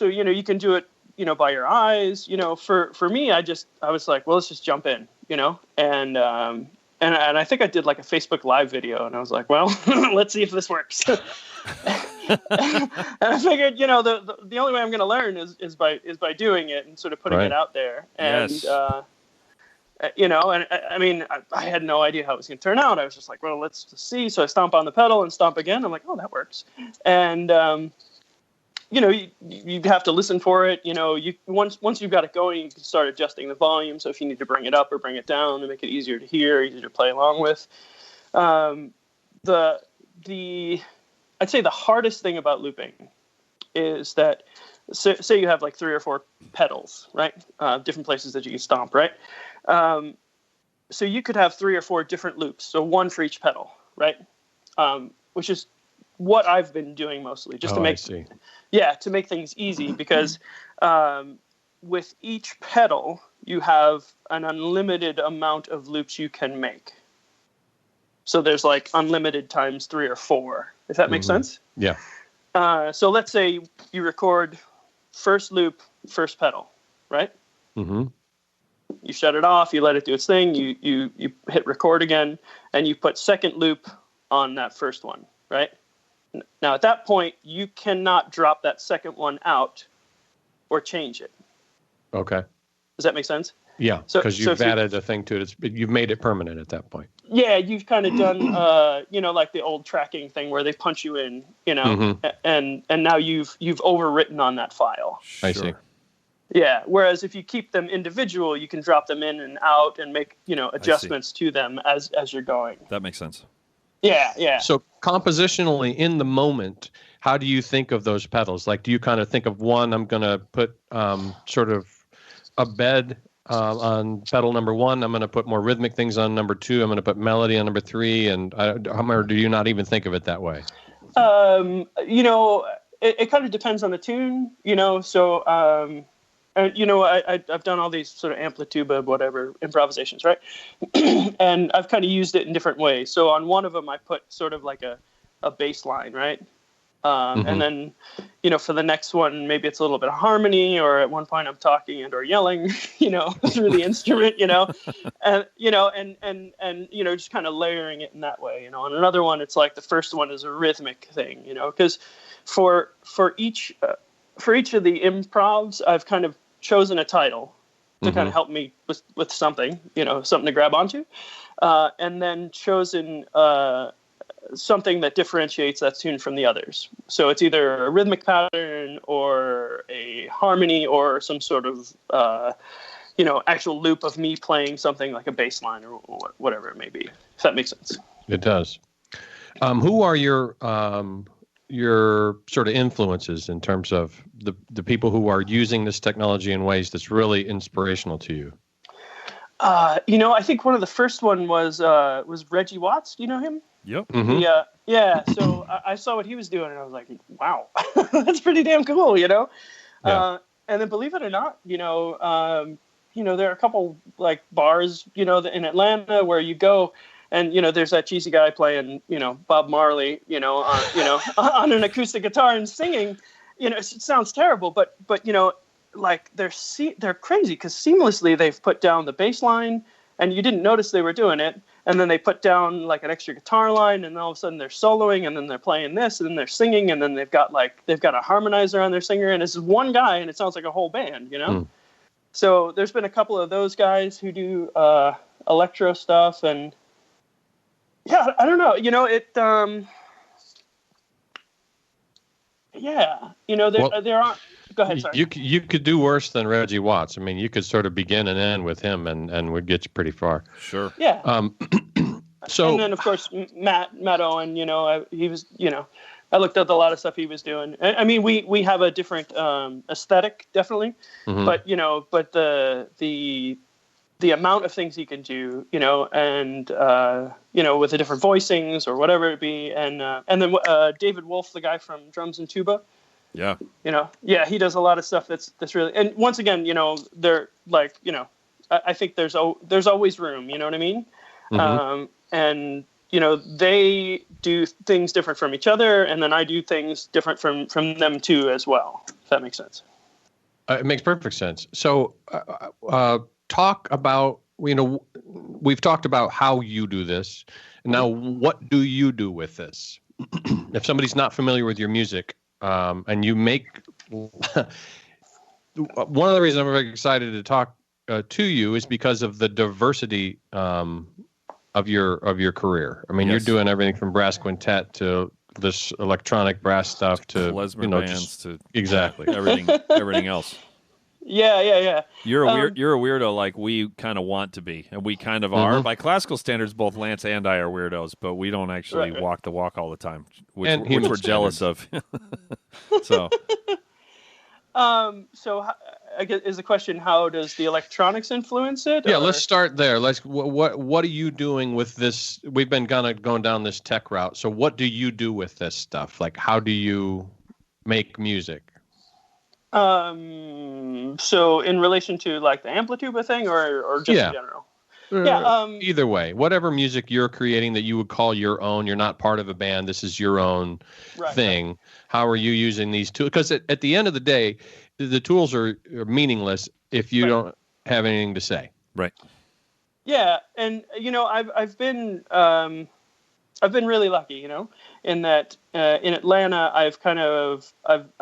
you can do it, by your eyes, for me, I was like, well, let's just jump in, and I think I did like a Facebook Live video, and I was like, well, let's see if this works. And I figured, the only way I'm going to learn is by doing it and sort of putting it out there. And, Yes. and I mean, I had no idea how it was going to turn out. I was just like, well, let's just see. So I stomp on the pedal and stomp again. I'm like, oh, that works. And, you have to listen for it. Once you've got it going, you can start adjusting the volume. So if you need to bring it up or bring it down to make it easier to hear, easier to play along with. I'd say the hardest thing about looping is that, say you have like 3 or 4 pedals, right? Different places that you can stomp, right? So you could have 3 or 4 different loops, so one for each pedal, right? Which is what I've been doing mostly, just to make things easy, because with each pedal you have an unlimited amount of loops you can make. So there's like unlimited times 3 or 4, if that makes sense. Yeah. So let's say you record first loop, first pedal, right? Mm-hmm. You shut it off, you let it do its thing, you hit record again, and you put second loop on that first one, right? Now, at that point, you cannot drop that second one out or change it. Okay. Does that make sense? Yeah, because you've added a thing to it. You've made it permanent at that point. Yeah, you've kind of done, like the old tracking thing where they punch you in, and now you've overwritten on that file. I see. Yeah. Whereas if you keep them individual, you can drop them in and out and make, adjustments to them as you're going. That makes sense. Yeah. Yeah. So compositionally in the moment, how do you think of those pedals? Like, do you kind of think of one, I'm going to put sort of a bed on pedal number 1. I'm going to put more rhythmic things on number 2. I'm going to put melody on number 3. Or do you not even think of it that way? It kind of depends on the tune, so, I've done all these sort of amplitude, whatever, improvisations, right? And I've kind of used it in different ways. So on one of them, I put sort of like a bass line, right? And then, for the next one, maybe it's a little bit of harmony, or at one point I'm talking and or yelling, through the instrument, and just kind of layering it in that way, On another one, it's like the first one is a rhythmic thing, because for each of the improvs, I've kind of chosen a title to kind of help me with something, something to grab onto, and then chosen something that differentiates that tune from the others. So it's either a rhythmic pattern or a harmony or some sort of, actual loop of me playing something like a bass line or whatever it may be, if that makes sense. It does. Who are your sort of influences in terms of the people who are using this technology in ways that's really inspirational to you? I think one of the first one was Reggie Watts. Do you know him? Yep. Mm-hmm. Yeah. So I saw what he was doing, and I was like, wow, that's pretty damn cool, Yeah. And then believe it or not, there are a couple like bars, in Atlanta where you go and, there's that cheesy guy playing, Bob Marley, on an acoustic guitar and singing, it sounds terrible, but like they're crazy because seamlessly they've put down the bass line and you didn't notice they were doing it. And then they put down like an extra guitar line and all of a sudden they're soloing and then they're playing this and then they're singing and then they've got a harmonizer on their singer and it's one guy and it sounds like a whole band, So there's been a couple of those guys who do electro stuff and yeah, I don't know, there aren't. Go ahead, sorry. You could do worse than Reggie Watts. I mean, you could sort of begin and end with him and would get you pretty far. Sure. Yeah. So and then of course Matt Owen, he was, I looked at a lot of stuff he was doing. I mean, we have a different aesthetic, definitely, but but the amount of things he can do, and with the different voicings or whatever it be, and then David Wolf, the guy from drums and tuba. Yeah. He does a lot of stuff that's really, and once again, they're like, I think there's always room, you know what I mean? And, they do things different from each other. And then I do things different from them too, as well. If that makes sense. It makes perfect sense. So, talk about, we've talked about how you do this. Now, what do you do with this? If somebody's not familiar with your music, and you make one of the reasons I'm very excited to talk to you is because of the diversity of your career. I mean, You're doing everything from brass quintet to this electronic brass stuff to klezmer bands to exactly everything else. Yeah. You're a weirdo like we kind of want to be, and we kind of are. By classical standards, both Lance and I are weirdos, but we don't actually walk the walk all the time, which we're jealous of. So I guess is the question: how does the electronics influence it? Yeah, let's start there. What are you doing with this? We've been kind of going down this tech route. So what do you do with this stuff? Like, how do you make music? So in relation to like the Amplituba thing or just in general? Either way, whatever music you're creating that you would call your own, you're not part of a band, this is your own thing. How are you using these tools? Because at the end of the day, the tools are meaningless if you don't have anything to say. Right. Yeah. And, I've been really lucky, in that in Atlanta, I've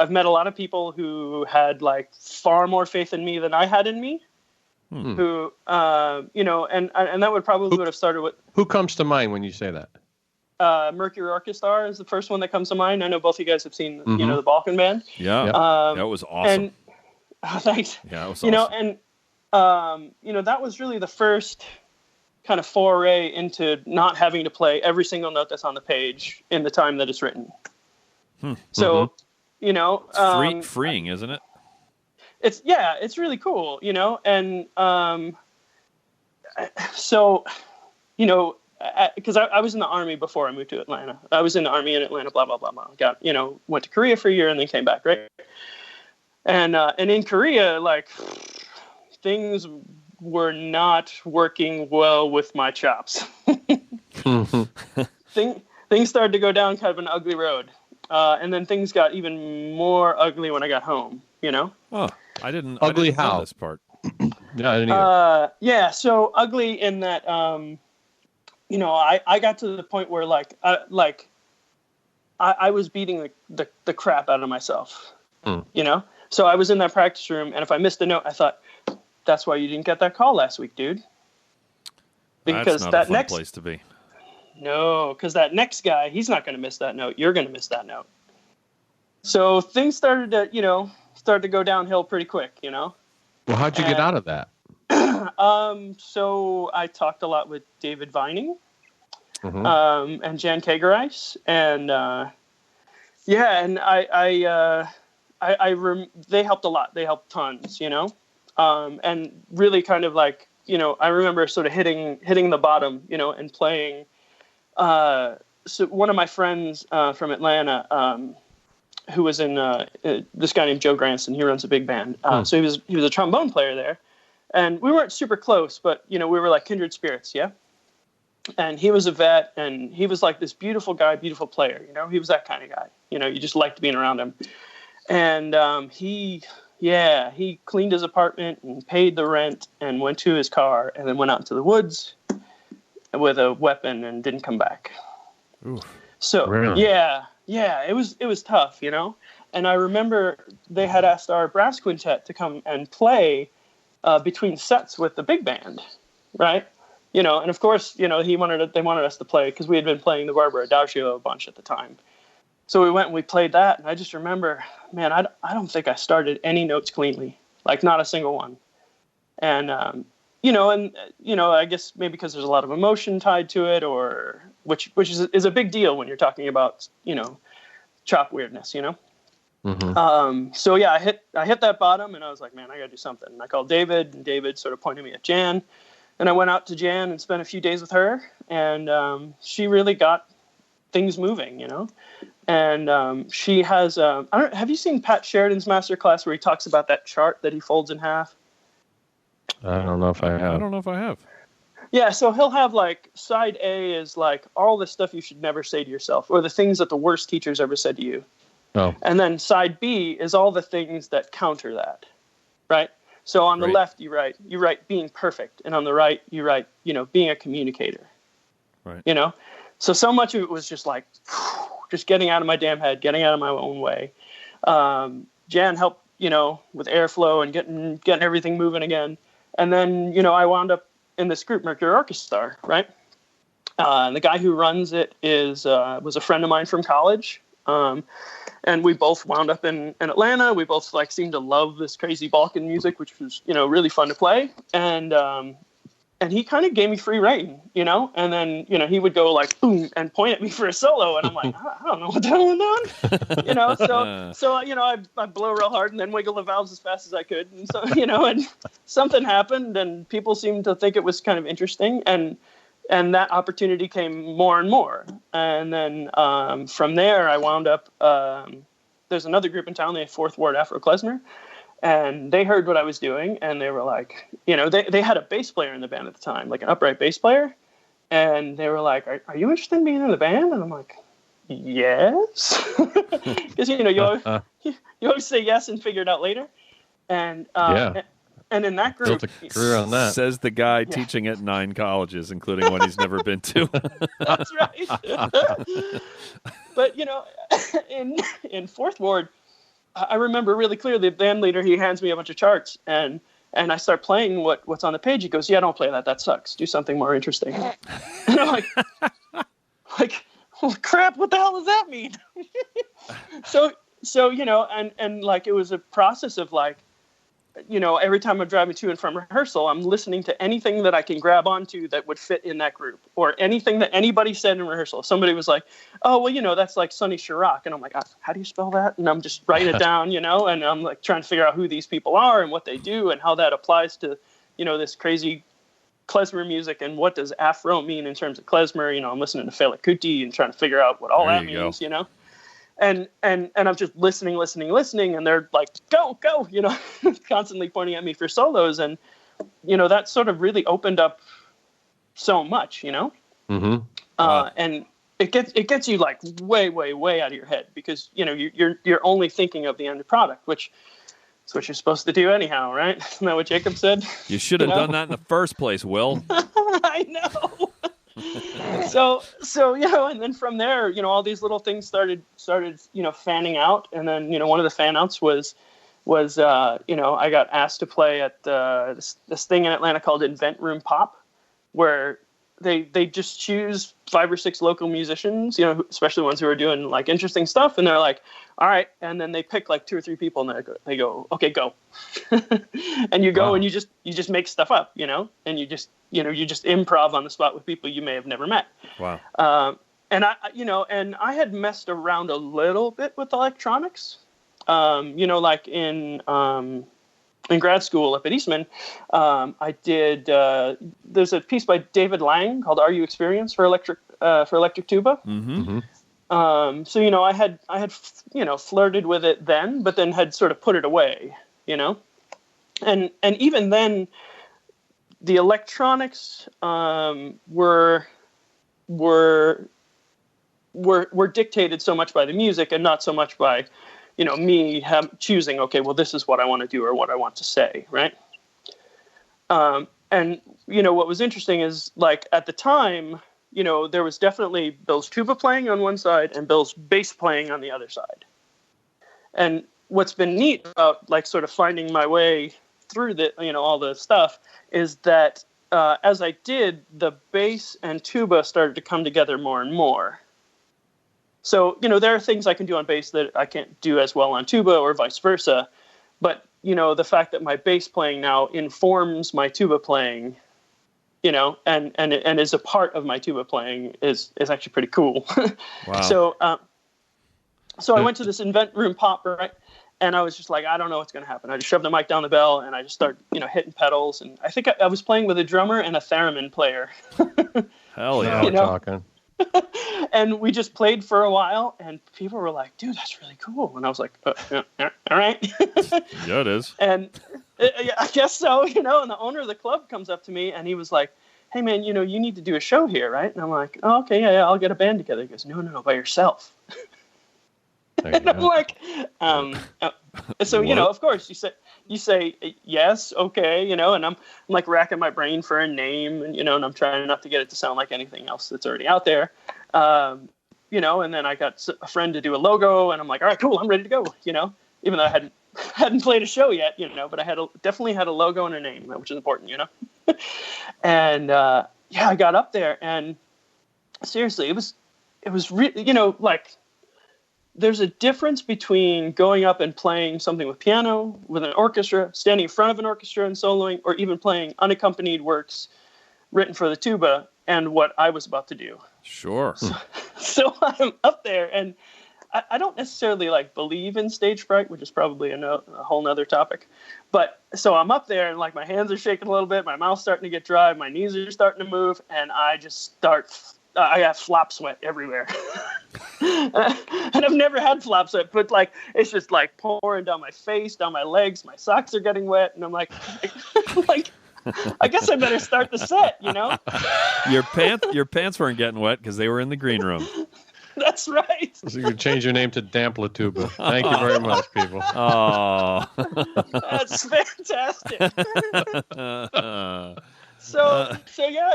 met a lot of people who had like far more faith in me than I had in me. Who, and that would have started with. Who comes to mind when you say that? Mercury Orchestra is the first one that comes to mind. I know both of you guys have seen, the Balkan Band. Yeah, that was awesome. And thanks. Yeah, it was awesome. That was really the first kind of foray into not having to play every single note that's on the page in the time that it's written. So, it's freeing, isn't it? It's really cool, and so, because I was in the Army before I moved to Atlanta. I was in the Army in Atlanta, blah, blah, blah, blah. Went to Korea for a year and then came back, right? And in Korea, like, things were not working well with my chops. Things started to go down kind of an ugly road. And then things got even more ugly when I got home, Oh, I didn't know this part. Yeah, I didn't either. So ugly in that, I got to the point where I was beating the crap out of myself, So I was in that practice room, and if I missed a note, I thought, that's why you didn't get that call last week, dude. Because that's not a fun place to be. No, because that next guy, he's not going to miss that note. You're going to miss that note. So things started to go downhill pretty quick, Well, how'd you get out of that? So I talked a lot with David Vining, and Jan Kagereis, and they helped a lot. They helped tons, and really kind of like, I remember sort of hitting the bottom, and playing. So one of my friends from Atlanta, who was in this guy named Joe Granson, he runs a big band. So he was a trombone player there, And we weren't super close, but, we were like kindred spirits, yeah? And he was a vet, and he was like this beautiful guy, beautiful player, He was that kind of guy. You just liked being around him. And he cleaned his apartment and paid the rent and went to his car and then went out into the woods with a weapon and didn't come back. Ooh, so, really? yeah, it was tough, And I remember they had asked our brass quintet to come and play between sets with the big band, right? And of course, they wanted us to play because we had been playing the Barber Adagio a bunch at the time. So we went and we played that, and I just remember, man, I don't think I started any notes cleanly, like not a single one. And, I guess maybe because there's a lot of emotion tied to it, or which is a big deal when you're talking about, chop weirdness, Mm-hmm. So yeah, I hit that bottom, and I was like, man, I gotta do something. And I called David, and David sort of pointed me at Jan, and I went out to Jan and spent a few days with her, and she really got things moving, And she has, have you seen Pat Sheridan's masterclass where he talks about that chart that he folds in half? I don't know if I have. Yeah, so he'll have like side A is like all the stuff you should never say to yourself, or the things that the worst teachers ever said to you. Oh. And then side B is all the things that counter that, right? So on the left, you write being perfect, and on the right, you write, being a communicator. Right. So much of it was just like, just getting out of my damn head, getting out of my own way. Jan helped, with airflow and getting everything moving again. And then, I wound up in this group, Mercury Orchestra, right? And the guy who runs it was a friend of mine from college. And we both wound up in Atlanta. We both seemed to love this crazy Balkan music, which was, really fun to play. And he kind of gave me free rein, and then, he would go like, boom, and point at me for a solo. And I'm like, I don't know what the hell I'm doing, So, I blow real hard and then wiggle the valves as fast as I could. And so, and something happened and people seemed to think it was kind of interesting. And that opportunity came more and more. And then from there, I wound up, there's another group in town, the 4th Ward Afro Klezmer. And they heard what I was doing, and they were like, they had a bass player in the band at the time, like an upright bass player. And they were like, are you interested in being in the band? And I'm like, yes. Because, you always say yes and figure it out later. And and in that group, built a career on that. Says the guy teaching at 9 colleges, including one he's never been to. That's right. But, in 4th Ward, I remember really clearly the band leader, he hands me a bunch of charts and I start playing what's on the page. He goes, yeah, don't play that. That sucks. Do something more interesting. And I'm like, well, crap, what the hell does that mean? So, and like, it was a process of like, every time I'm driving to and from rehearsal, I'm listening to anything that I can grab onto that would fit in that group, or anything that anybody said in rehearsal. Somebody was like, oh, well, that's like Sonny Chirac. And I'm like, how do you spell that? And I'm just writing it down, and I'm like trying to figure out who these people are and what they do and how that applies to, this crazy klezmer music, and what does Afro mean in terms of klezmer. I'm listening to Fela Kuti and trying to figure out what all that means, And I'm just listening, and they're like, go, constantly pointing at me for solos. And, that sort of really opened up so much, Mm-hmm. And it gets you like way, way, way out of your head because, you're only thinking of the end product, which is what you're supposed to do anyhow, right? Isn't that what Jacob said? You should have done that in the first place, Will. I know. So, and then from there, all these little things started, fanning out. And then, one of the fan outs was, I got asked to play at this thing in Atlanta called Invent Room Pop, where they just choose 5 or 6 local musicians, especially ones who are doing like interesting stuff. And they're like, all right. And then they pick like 2 or 3 people and they go, okay, go. And you go and you just make stuff up, and you just improv on the spot with people you may have never met. Wow. And I had messed around a little bit with electronics, like in grad school up at Eastman. I did, there's a piece by David Lang called Are You Experienced for electric tuba. Mm-hmm. So, I had, flirted with it then, but then had sort of put it away, and even then, the electronics were dictated so much by the music and not so much by, me choosing, okay, well, this is what I want to do or what I want to say, right? And, what was interesting is, like, at the time, there was definitely Bill's tuba playing on one side and Bill's bass playing on the other side. And what's been neat about, like, sort of finding my way through all the stuff is that as I did, the bass and tuba started to come together more and more. So, there are things I can do on bass that I can't do as well on tuba or vice versa. But, the fact that my bass playing now informs my tuba playing, and is a part of my tuba playing is actually pretty cool. Wow. So I went to this invent room pop, right? And I was just like, I don't know what's going to happen. I just shoved the mic down the bell and I just started, hitting pedals. And I think I was playing with a drummer and a theremin player. Hell yeah. Now we're talking. And we just played for a while and people were like, dude, that's really cool. And I was like, yeah, all right. Yeah, it is. And I guess so, and the owner of the club comes up to me and he was like, hey man, you need to do a show here, right? And I'm like, oh, okay, yeah, I'll get a band together. He goes, no, by yourself. And I'm like, so, of course you say yes, okay, and I'm like racking my brain for a name and, and I'm trying not to get it to sound like anything else that's already out there. And then I got a friend to do a logo and I'm like, all right, cool, I'm ready to go, even though I hadn't played a show yet, but I definitely had a logo and a name, which is important, and, I got up there and seriously, it was really, like, there's a difference between going up and playing something with piano, with an orchestra, standing in front of an orchestra and soloing, or even playing unaccompanied works written for the tuba, and what I was about to do. Sure. So I'm up there, and I don't necessarily like believe in stage fright, which is probably a whole nother topic. But so I'm up there, and like my hands are shaking a little bit, my mouth's starting to get dry, my knees are starting to move, and I just I have flop sweat everywhere. And I've never had flop sweat, but like it's just like pouring down my face, down my legs, my socks are getting wet, and I'm like, I guess I better start the set, Your pants weren't getting wet because they were in the green room. That's right. So you can change your name to Damplituba. Thank you very much, people. Oh, that's fantastic. So yeah,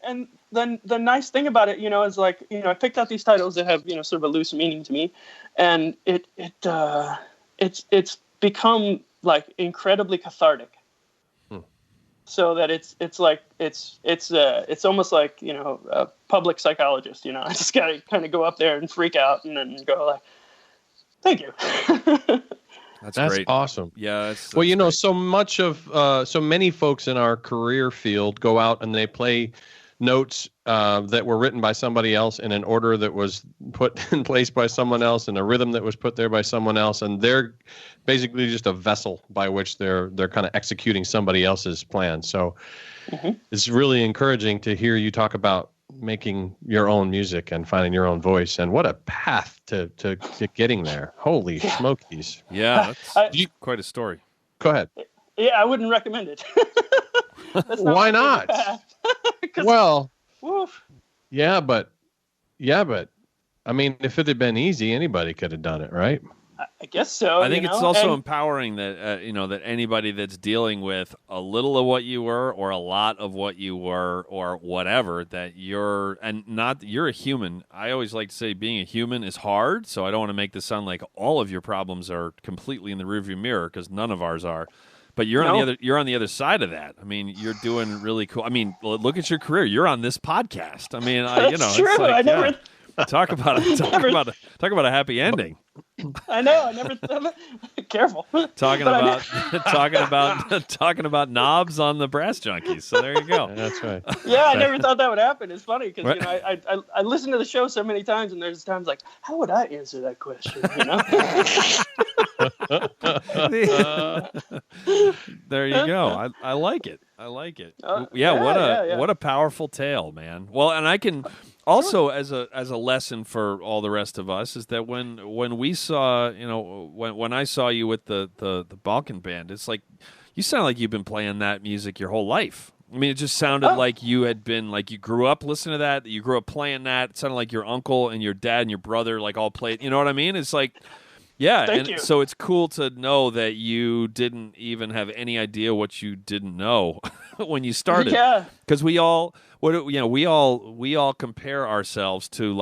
and then the nice thing about it, is like, I picked out these titles that have, sort of a loose meaning to me, and it's become like incredibly cathartic. So that it's like it's almost like a public psychologist. I just gotta kind of go up there and freak out and then go like, thank you. That's great. Awesome. Yeah. That's well, so many folks in our career field go out and they play notes that were written by somebody else in an order that was put in place by someone else and a rhythm that was put there by someone else, and they're basically just a vessel by which they're kind of executing somebody else's plan. So It's really encouraging to hear you talk about making your own music and finding your own voice, and what a path to getting there. Holy smokies. Yeah, that's quite a story. Go ahead. Yeah, I wouldn't recommend it. Why not? Well, woof. yeah, but I mean, if it had been easy, anybody could have done it, right? I guess so. I think it's also empowering that that anybody that's dealing with a little of what you were or a lot of what you were or whatever, that you're a human. I always like to say being a human is hard, so I don't want to make this sound like all of your problems are completely in the rearview mirror, because none of ours are. But you're on the other side of that. I mean, you're doing really cool. I mean, look at your career. You're on this podcast. I mean, That's true. It's like, I never talk about a happy ending. I know. I never. Careful. Talking about knobs on the Brass Junkies. So there you go. That's right. Yeah, I never thought that would happen. It's funny because I listen to the show so many times, and there's times like, how would I answer that question? There you go. I like it. What a powerful tale, man. Well, and I can also, as a lesson for all the rest of us, is that when we saw, when I saw you with the Balkan band, it's like you sound like you've been playing that music your whole life. I mean, it just sounded like you had been, like you grew up listening to that, you grew up playing that. It sounded like your uncle and your dad and your brother like all played. You know what I mean? It's like, yeah. Thank you. So it's cool to know that you didn't even have any idea what you didn't know when you started. Yeah. Because we all compare ourselves to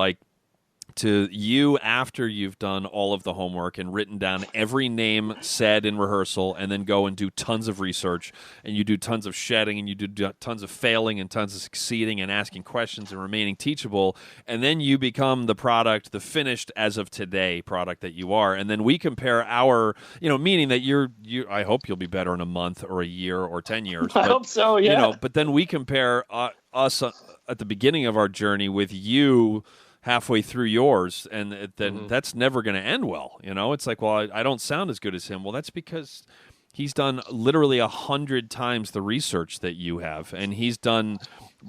you after you've done all of the homework and written down every name said in rehearsal, and then go and do tons of research, and you do tons of shedding, and you do tons of failing and tons of succeeding and asking questions and remaining teachable, and then you become the product, the finished as of today product that you are. And then we compare our, meaning that you I hope you'll be better in a month or a year or 10 years. I hope so, yeah. But then we compare us at the beginning of our journey with you halfway through yours, and then that's never going to end well. It's like, well, I don't sound as good as him. Well, that's because he's done literally 100 times the research that you have, and he's done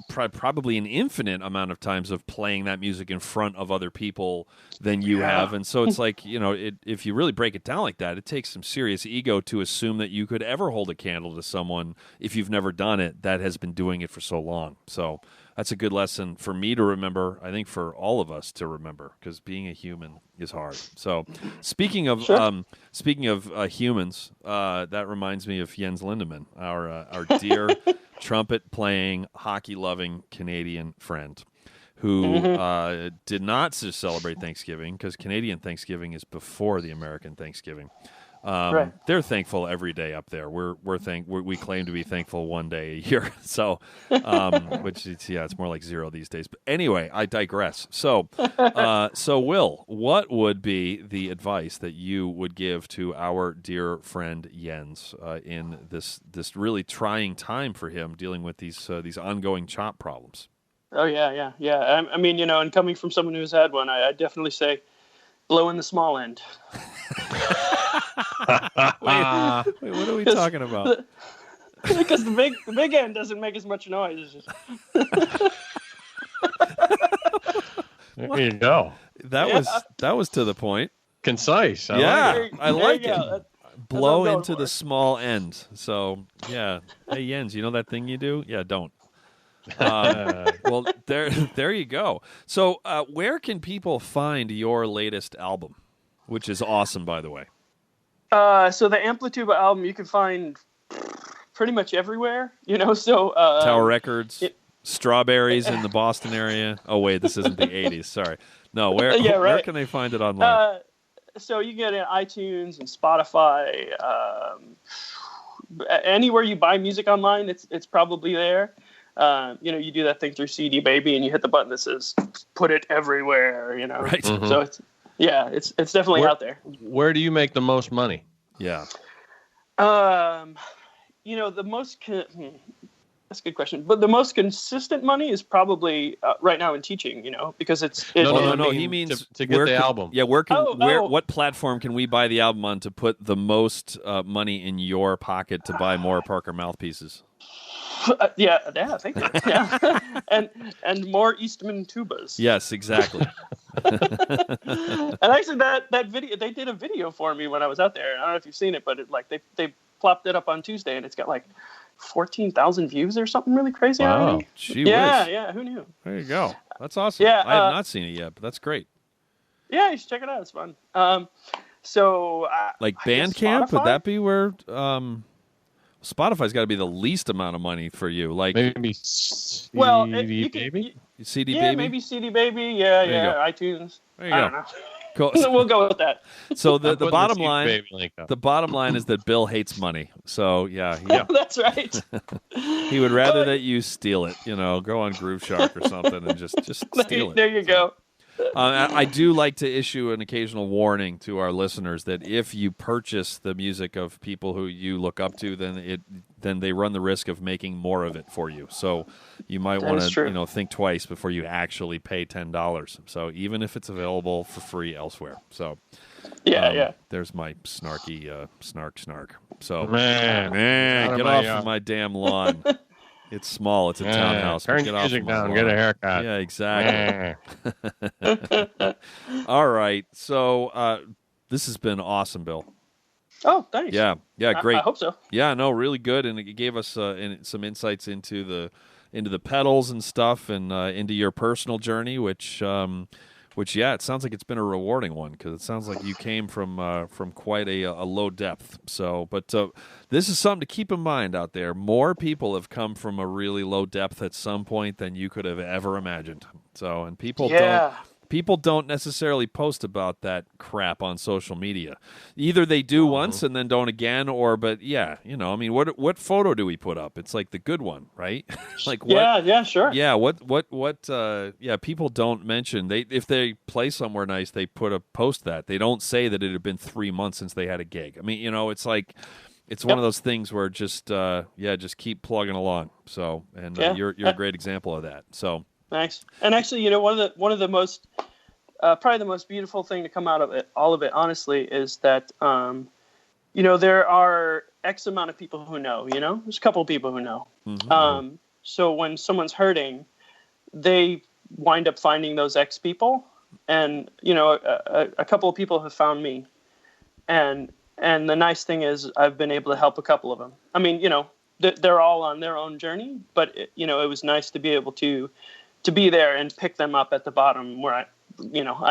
probably an infinite amount of times of playing that music in front of other people than you have. And so it's like, if you really break it down like that, it takes some serious ego to assume that you could ever hold a candle to someone, if you've never done it, that has been doing it for so long. So that's a good lesson for me to remember, I think for all of us to remember, because being a human is hard. So speaking of humans, that reminds me of Jens Lindemann, our dear trumpet-playing, hockey-loving Canadian friend, who did not celebrate Thanksgiving, because Canadian Thanksgiving is before the American Thanksgiving. Right. They're thankful every day up there. We claim to be thankful one day a year. So, which is, it's more like 0 these days. But anyway, I digress. So, Will, what would be the advice that you would give to our dear friend Jens in this really trying time for him, dealing with these ongoing chop problems? Oh yeah. I mean, and coming from someone who's had one, I definitely say, blow in the small end. Wait, what are we talking about? Because the big end doesn't make as much noise. It's just... There you go. That was to the point. Concise. I like it. That's Blow into the small end. So yeah. Hey Jens, you know that thing you do? Yeah, don't. Well, there you go. So, where can people find your latest album, which is awesome, by the way? So the Amplituba album you can find pretty much everywhere, So Tower Records, Strawberries in the Boston area. Oh wait, this isn't the '80s. Sorry. No, where can they find it online? So you can get it on iTunes and Spotify. Anywhere you buy music online, it's probably there. You do that thing through CD Baby, and you hit the button that says "Put it everywhere." Right. Mm-hmm. So it's definitely out there. Where do you make the most money? Yeah. The most that's a good question, but the most consistent money is probably right now in teaching. Because it's no. He means to get the album. Yeah. What platform can we buy the album on to put the most money in your pocket to buy more Parker mouthpieces? Yeah, thank you. Yeah, and more Eastman tubas. Yes, exactly. And actually, that video, they did a video for me when I was out there. I don't know if you've seen it, but they plopped it up on Tuesday, and it's got like 14,000 views or something really crazy. Wow, already. Yeah. Who knew? There you go. That's awesome. Yeah, I have not seen it yet, but that's great. Yeah, you should check it out. It's fun. So like Bandcamp, would that be where? Spotify's got to be the least amount of money for you. Like maybe CD Baby. CD yeah, Baby. Maybe CD Baby. Yeah. iTunes. There you I go. don't know. Cool. We'll go with that. So the bottom line, the bottom line is that Bill hates money. So yeah, that's right. He would rather that you steal it. Go on Groove Shark or something and just steal it. There you go. I do like to issue an occasional warning to our listeners that if you purchase the music of people who you look up to, then they run the risk of making more of it for you. So you might want to think twice before you actually pay $10. So even if it's available for free elsewhere. So there's my snarky snark. So man, get off of my damn lawn. It's small. It's a townhouse. Turn your music down. Get a haircut. Yeah, exactly. All right. So this has been awesome, Bill. Oh, thanks. Yeah, great. I hope so. Yeah, no, really good, and it gave us some insights into the pedals and stuff, and into your personal journey, which it sounds like it's been a rewarding one, because it sounds like you came from quite a low depth. So, but this is something to keep in mind out there. More people have come from a really low depth at some point than you could have ever imagined. So, and people don't necessarily post about that crap on social media. Either they do once and then don't again, but I mean, what photo do we put up? It's like the good one, right? Like what? Yeah, sure. Yeah, people don't mention, if they play somewhere nice, they post that. They don't say that it had been 3 months since they had a gig. I mean, it's like, it's one of those things where just keep plugging along. So, and you're a great example of that. So. Thanks. And actually, one of the most, probably the most beautiful thing to come out of it, all of it, honestly, is that, there are X amount of people who know, there's a couple of people who know. Mm-hmm. So when someone's hurting, they wind up finding those X people, and, a couple of people have found me, and the nice thing is I've been able to help a couple of them. I mean, they're all on their own journey, but it was nice to be able to be there and pick them up at the bottom where I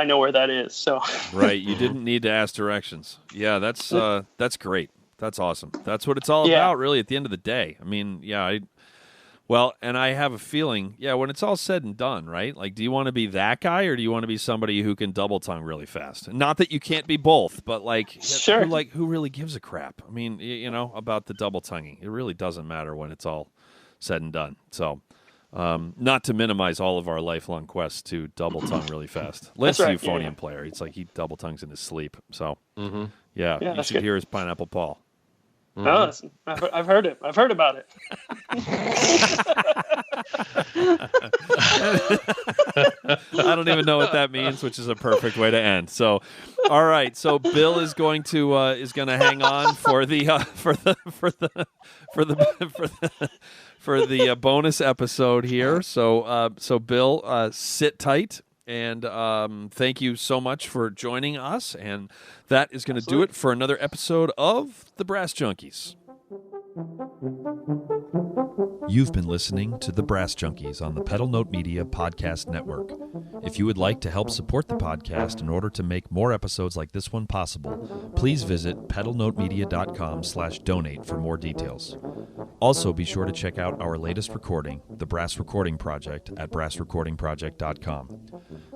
know where that is. So right, you didn't need to ask directions. Yeah, that's great. That's awesome. That's what it's all about, really. At the end of the day, I mean, and I have a feeling, when it's all said and done, right? Like, do you want to be that guy, or do you want to be somebody who can double tongue really fast? Not that you can't be both, but sure. Who really gives a crap? I mean, about the double tonguing, it really doesn't matter when it's all said and done. So. Not to minimize all of our lifelong quests to double tongue really fast. Lance, the euphonium player, it's like he double tongues in his sleep. So, you should hear his Pineapple Paul. Mm-hmm. Oh, I've heard it. I've heard about it. I don't even know what that means, which is a perfect way to end. So, all right. So Bill is going to hang on for the bonus episode here. So Bill, sit tight, and thank you so much for joining us. And that is going to do it for another episode of the Brass Junkies. You've been listening to the Brass Junkies on the Pedal Note Media Podcast Network. If you would like to help support the podcast in order to make more episodes like this one possible, please visit pedalnotemedia.com/donate for more details. Also, be sure to check out our latest recording, The Brass Recording Project, at brassrecordingproject.com.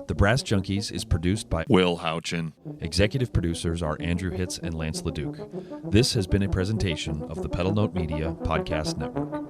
The Brass Junkies is produced by Will Houchin. Executive producers are Andrew Hitz and Lance LaDuke. This has been a presentation of the Pedal Note Media Podcast Network.